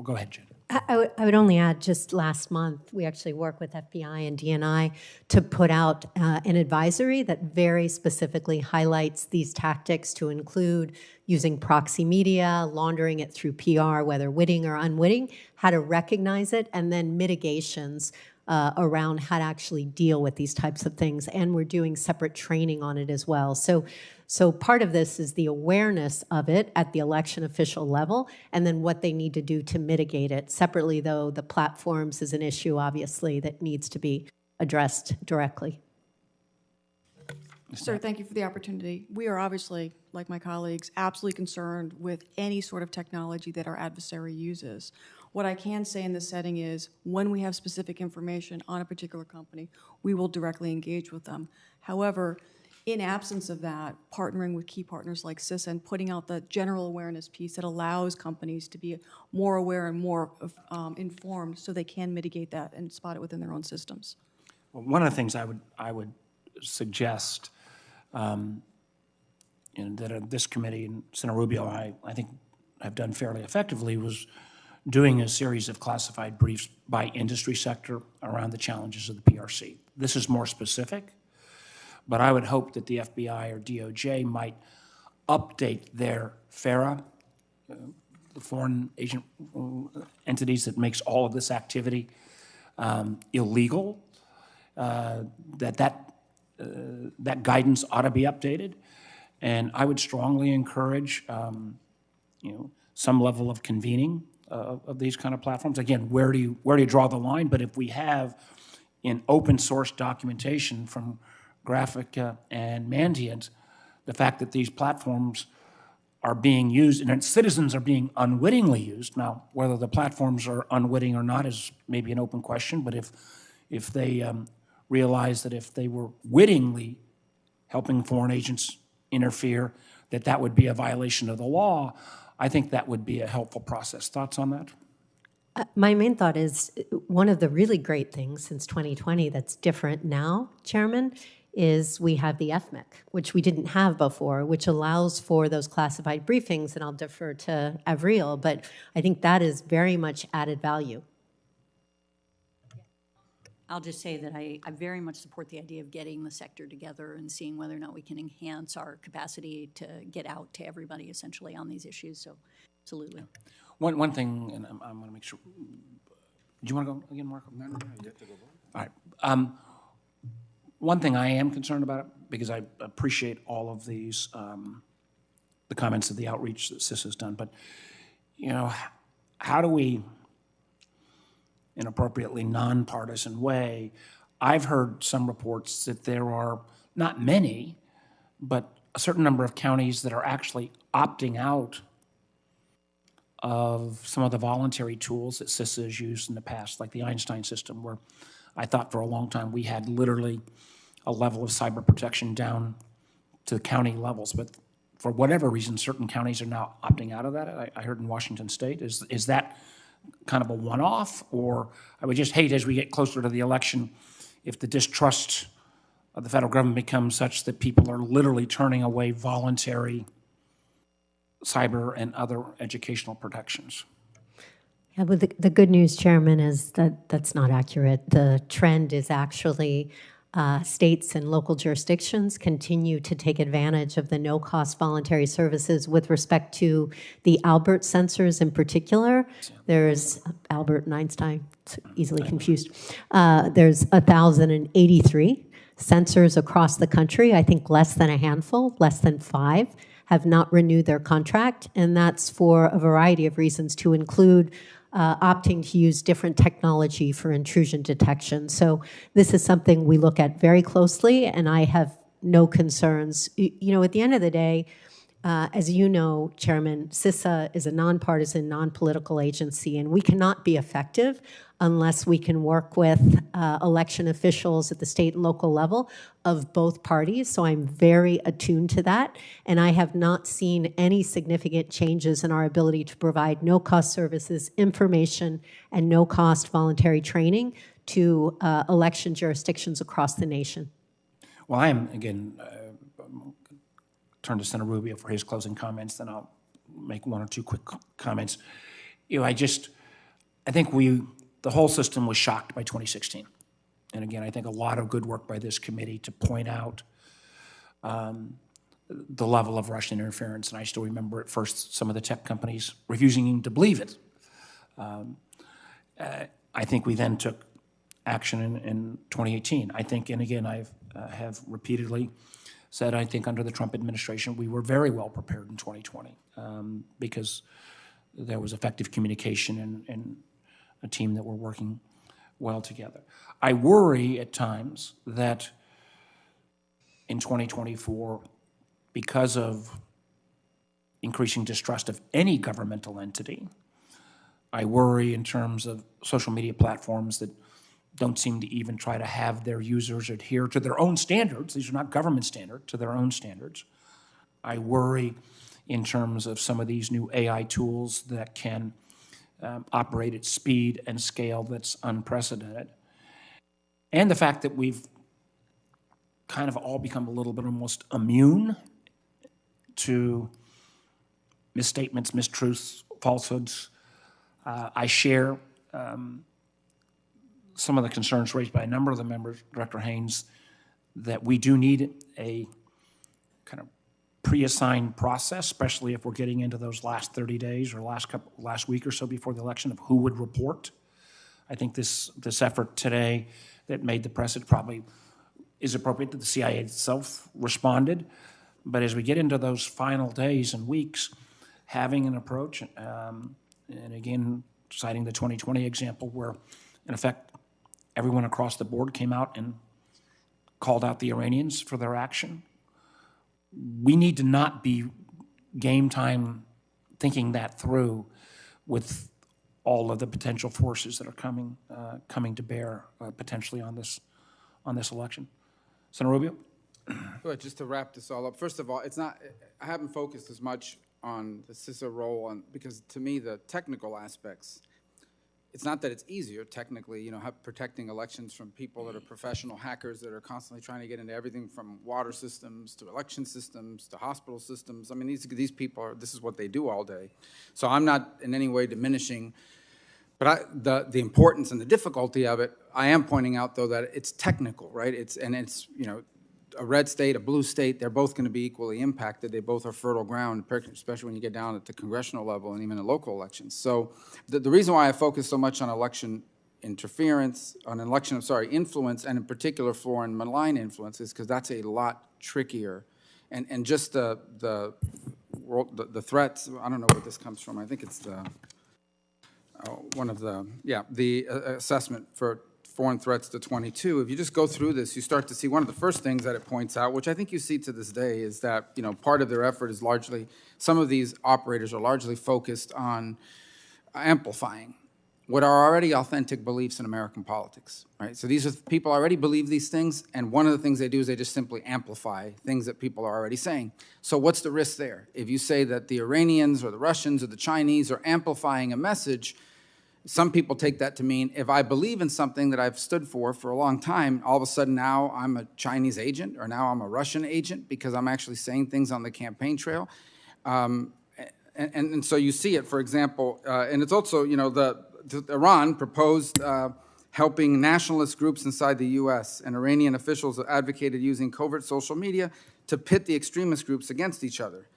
go ahead, Jen. I would only add, just last month, we actually worked with FBI and DNI to put out an advisory that very specifically highlights these tactics, to include using proxy media, laundering it through PR, whether witting or unwitting, how to recognize it, and then mitigations around how to actually deal with these types of things. And we're doing separate training on it as well. So part of this is the awareness of it at the election official level, and then what they need to do to mitigate it. Separately, though, the platforms is an issue, obviously, that needs to be addressed directly. Sir, thank you for the opportunity. We are obviously, like my colleagues, absolutely concerned with any sort of technology that our adversary uses. What I can say in this setting is when we have specific information on a particular company, we will directly engage with them. However, in absence of that, partnering with key partners like CISA and putting out the general awareness piece that allows companies to be more aware and more informed so they can mitigate that and spot it within their own systems. Well, one of the things I would suggest and that this committee and Senator Rubio, I think, have done fairly effectively was doing a series of classified briefs by industry sector around the challenges of the PRC. This is more specific, but I would hope that the FBI or DOJ might update their FARA, the foreign agent entities that makes all of this activity illegal, that guidance ought to be updated. And I would strongly encourage, some level of convening of these kind of platforms. Again, where do you draw the line? But if we have in open source documentation from Graphica and Mandiant, the fact that these platforms are being used and citizens are being unwittingly used. Now, whether the platforms are unwitting or not is maybe an open question, but if they realize that if they were wittingly helping foreign agents interfere, that would be a violation of the law, I think that would be a helpful process. Thoughts on that? My main thought is one of the really great things since 2020 that's different now, Chairman, is we have the FMIC, which we didn't have before, which allows for those classified briefings, and I'll defer to Avril, but I think that is very much added value. I'll just say that I very much support the idea of getting the sector together and seeing whether or not we can enhance our capacity to get out to everybody essentially on these issues, so absolutely. One thing, and I want to make sure, do you want to go again, Marco? No, you have to go. All right. One thing I am concerned about, because I appreciate all of these, the comments of the outreach that CISA has done, but, how do we, in an appropriately nonpartisan way, I've heard some reports that there are not many, but a certain number of counties that are actually opting out of some of the voluntary tools that CISA has used in the past, like the Einstein system, where I thought for a long time we had literally a level of cyber protection down to county levels. But for whatever reason, certain counties are now opting out of that. I heard in Washington State. Is that kind of a one-off? Or I would just hate, as we get closer to the election, if the distrust of the federal government becomes such that people are literally turning away voluntary cyber and other educational protections. Yeah, but the good news, Chairman, is that that's not accurate. The trend is actually states and local jurisdictions continue to take advantage of the no-cost voluntary services with respect to the Albert sensors in particular. There's Albert and Einstein, it's easily confused. There's 1,083 sensors across the country. I think less than a handful, less than 5, have not renewed their contract, and that's for a variety of reasons, to include opting to use different technology for intrusion detection. So this is something we look at very closely, and I have no concerns. At the end of the day, as you know, Chairman, CISA is a nonpartisan, non-political agency, and we cannot be effective unless we can work with election officials at the state and local level of both parties. So I'm very attuned to that, and I have not seen any significant changes in our ability to provide no-cost services, information, and no-cost voluntary training to election jurisdictions across the nation. Well, I am, again, turn to Senator Rubio for his closing comments, then I'll make one or two quick comments. I think the whole system was shocked by 2016. And again, I think a lot of good work by this committee to point out the level of Russian interference. And I still remember at first some of the tech companies refusing to believe it. I think we then took action in 2018. I think, and again, I have repeatedly said, I think under the Trump administration, we were very well prepared in 2020 because there was effective communication and a team that were working well together. I worry at times that in 2024, because of increasing distrust of any governmental entity, I worry in terms of social media platforms that don't seem to even try to have their users adhere to their own standards. These are not government standards, to their own standards. I worry in terms of some of these new AI tools that can operate at speed and scale that's unprecedented. And the fact that we've kind of all become a little bit almost immune to misstatements, mistruths, falsehoods. I share some of the concerns raised by a number of the members, Director Haines, that we do need a kind of pre-assigned process, especially if we're getting into those last 30 days or last week or so before the election of who would report. I think this effort today that made the press, it probably is appropriate that the CIA itself responded. But as we get into those final days and weeks, having an approach, and again, citing the 2020 example where, in effect, everyone across the board came out and called out the Iranians for their action. We need to not be game time thinking that through with all of the potential forces that are coming to bear potentially on this election. Senator Rubio? Go ahead, just to wrap this all up. First of all, it's not, I haven't focused as much on the CISA role because to me, the technical aspects, it's not that it's easier technically, you know, protecting elections from people that are professional hackers that are constantly trying to get into everything from water systems to election systems to hospital systems. I mean, these people this is what they do all day. So I'm not in any way diminishing, but the importance and the difficulty of it, I am pointing out though that it's technical, right? It's, you know, a red state, a blue state, they're both going to be equally impacted. They both are fertile ground, especially when you get down at the congressional level and even in local elections. So the reason why I focus so much on election interference, influence, and in particular foreign malign influence is because that's a lot trickier. And just the threats, I don't know where this comes from. I think it's the assessment for foreign threats to 22. If you just go through this, you start to see one of the first things that it points out, which I think you see to this day, is that, you know, part of their effort is largely, some of these operators are largely focused on amplifying what are already authentic beliefs in American politics, right? So these are people already believe these things, and one of the things they do is they just simply amplify things that people are already saying. So what's the risk there? If you say that the Iranians or the Russians or the Chinese are amplifying a message, some people take that to mean if I believe in something that I've stood for a long time, all of a sudden now I'm a Chinese agent or now I'm a Russian agent because I'm actually saying things on the campaign trail. And so you see it, for example, and it's also, you know, Iran proposed helping nationalist groups inside the U.S. and Iranian officials advocated using covert social media to pit the extremist groups against each other,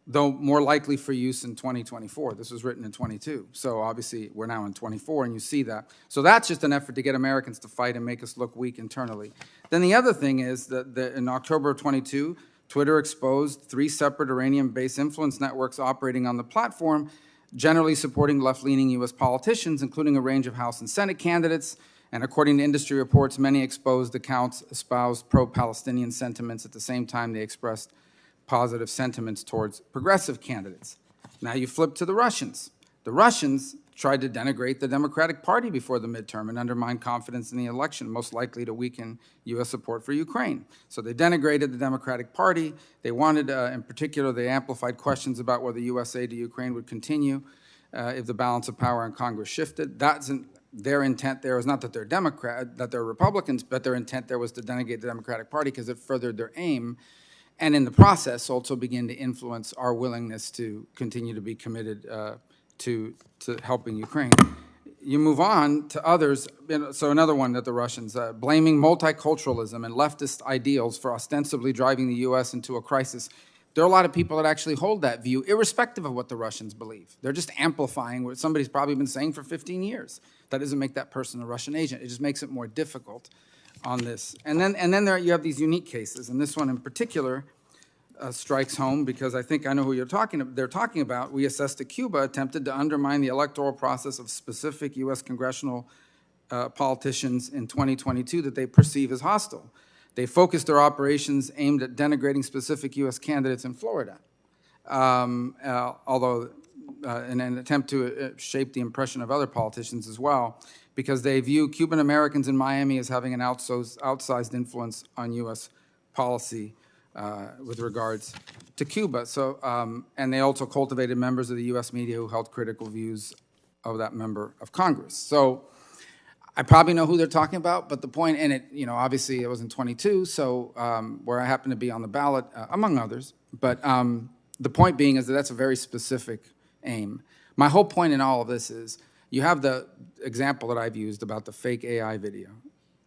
though more likely for use in 2024. This was written in 22. So obviously we're now in 24 and you see that. So that's just an effort to get Americans to fight and make us look weak internally. Then the other thing is that in October of 22, Twitter exposed 3 separate Iranian-based influence networks operating on the platform, generally supporting left-leaning U.S. politicians, including a range of House and Senate candidates. And according to industry reports, many exposed accounts espoused pro-Palestinian sentiments at the same time they expressed positive sentiments towards progressive candidates. Now you flip to the Russians. The Russians tried to denigrate the Democratic Party before the midterm and undermine confidence in the election, most likely to weaken U.S. support for Ukraine. So they denigrated the Democratic Party. They wanted, in particular, they amplified questions about whether U.S. aid to Ukraine would continue if the balance of power in Congress shifted. That's their intent there is not that they're Republicans, but their intent there was to denigrate the Democratic Party because it furthered their aim, and in the process also begin to influence our willingness to continue to be committed to helping Ukraine. you move on to others. So another one that the Russians, blaming multiculturalism and leftist ideals for ostensibly driving the U.S. into a crisis. There are a lot of people that actually hold that view, irrespective of what the Russians believe. They're just amplifying what somebody's probably been saying for 15 years. That doesn't make that person a Russian agent. It just makes it more difficult on this. And then there you have these unique cases, and this one in particular strikes home because I think I know who they're talking about. We assessed that Cuba attempted to undermine the electoral process of specific U.S. congressional politicians in 2022 that they perceive as hostile. They focused their operations aimed at denigrating specific U.S. candidates in Florida, although in an attempt to shape the impression of other politicians as well, because they view Cuban Americans in Miami as having an outsized influence on U.S. policy with regards to Cuba. So, and they also cultivated members of the U.S. media who held critical views of that member of Congress. So I probably know who they're talking about, but the point in it, you know, obviously it was in 22, so where I happen to be on the ballot, among others. But the point being is that that's a very specific aim. My whole point in all of this is you have the example that I've used about the fake AI video.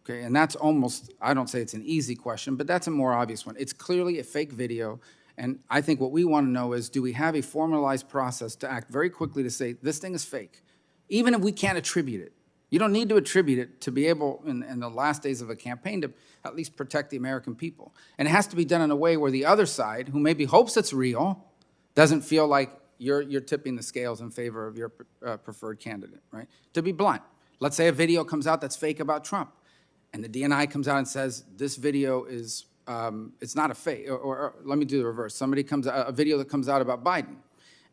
Okay, and that's almost, I don't say it's an easy question, but that's a more obvious one. It's clearly a fake video, and I think what we want to know is, do we have a formalized process to act very quickly to say, this thing is fake, even if we can't attribute it? You don't need to attribute it to be able, in the last days of a campaign, to at least protect the American people. And it has to be done in a way where the other side, who maybe hopes it's real, doesn't feel like you're tipping the scales in favor of your preferred candidate, right? To be blunt, let's say a video comes out that's fake about Trump, and the DNI comes out and says, this video is, it's not a fake, or let me do the reverse. A video that comes out about Biden,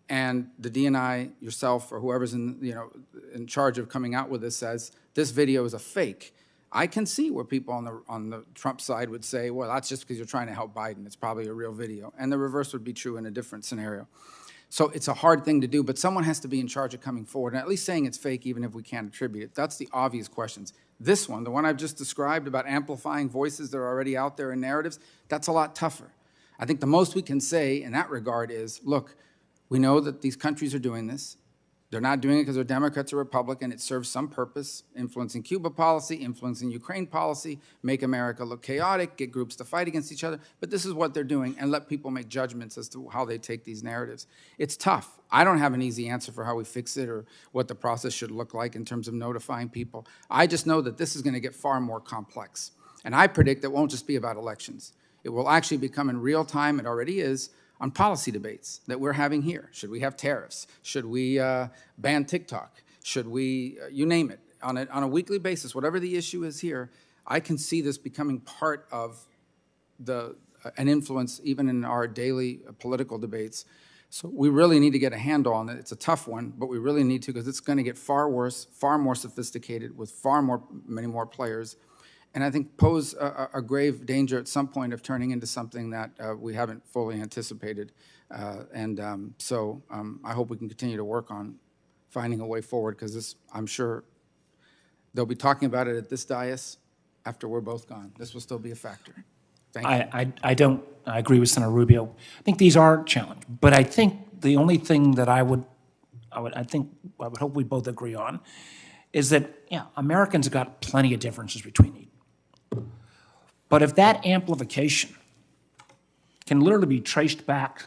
and the DNI, yourself, or whoever's in charge of coming out with this says, this video is a fake. I can see where people on the Trump side would say, well, that's just because you're trying to help Biden. It's probably a real video. And the reverse would be true in a different scenario. So it's a hard thing to do, but someone has to be in charge of coming forward and at least saying it's fake, even if we can't attribute it. That's the obvious questions. This one, the one I've just described about amplifying voices that are already out there in narratives, that's a lot tougher. I think the most we can say in that regard is, look, we know that these countries are doing this. They're not doing it because they're Democrats or Republican. It serves some purpose, influencing Cuba policy, influencing Ukraine policy, make America look chaotic, get groups to fight against each other. But this is what they're doing, and let people make judgments as to how they take these narratives. It's tough. I don't have an easy answer for how we fix it or what the process should look like in terms of notifying people. I just know that this is going to get far more complex. And I predict it won't just be about elections. It will actually become in real time, it already is, on policy debates that we're having here. Should we have tariffs? Should we ban TikTok? Should we, you name it, on a weekly basis, whatever the issue is here, I can see this becoming part of an influence even in our daily political debates. So we really need to get a handle on it. It's a tough one, but we really need to, because it's going to get far worse, far more sophisticated with many more players. And I think pose a grave danger at some point of turning into something that we haven't fully anticipated. So I hope we can continue to work on finding a way forward, because I'm sure they'll be talking about it at this dais after we're both gone. This will still be a factor. Thank you. I agree with Senator Rubio. I think these are challenged, but I think the only thing that I would hope we both agree on is that, yeah, Americans have got plenty of differences between each. But if that amplification can literally be traced back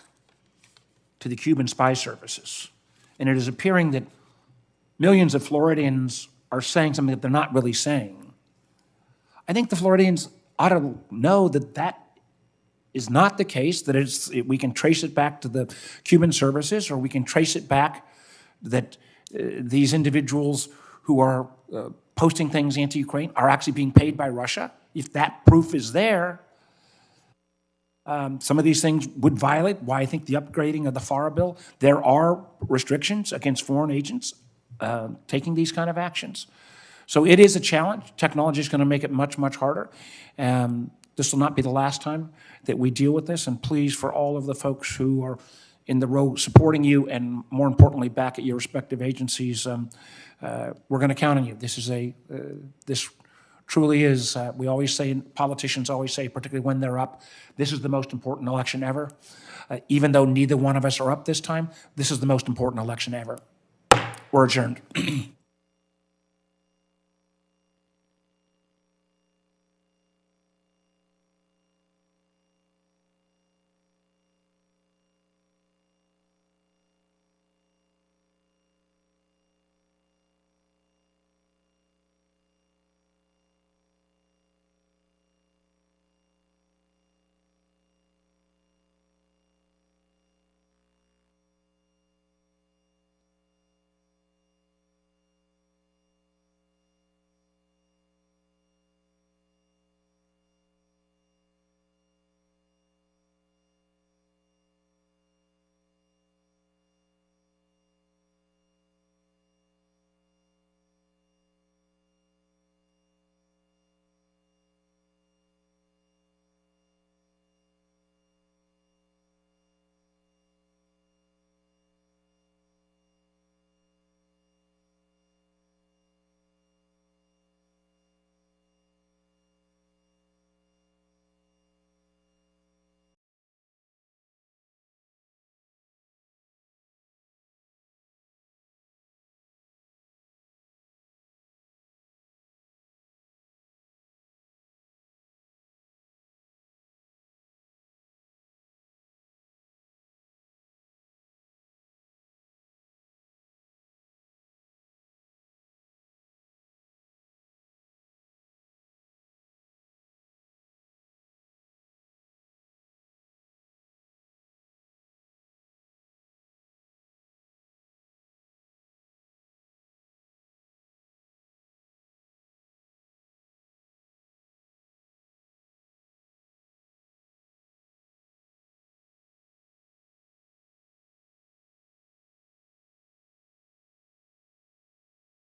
to the Cuban spy services, and it is appearing that millions of Floridians are saying something that they're not really saying, I think the Floridians ought to know that that is not the case, that we can trace it back to the Cuban services, or we can trace it back that these individuals who are posting things anti-Ukraine are actually being paid by Russia. If that proof is there, some of these things would violate why I think the upgrading of the FARA bill. There are restrictions against foreign agents taking these kind of actions. So it is a challenge. Technology is going to make it much, much harder. This will not be the last time that we deal with this. And please, for all of the folks who are in the row supporting you, and more importantly, back at your respective agencies, we're going to count on you. This truly is, we always say, politicians always say, particularly when they're up, this is the most important election ever. Even though neither one of us are up this time, this is the most important election ever. We're adjourned.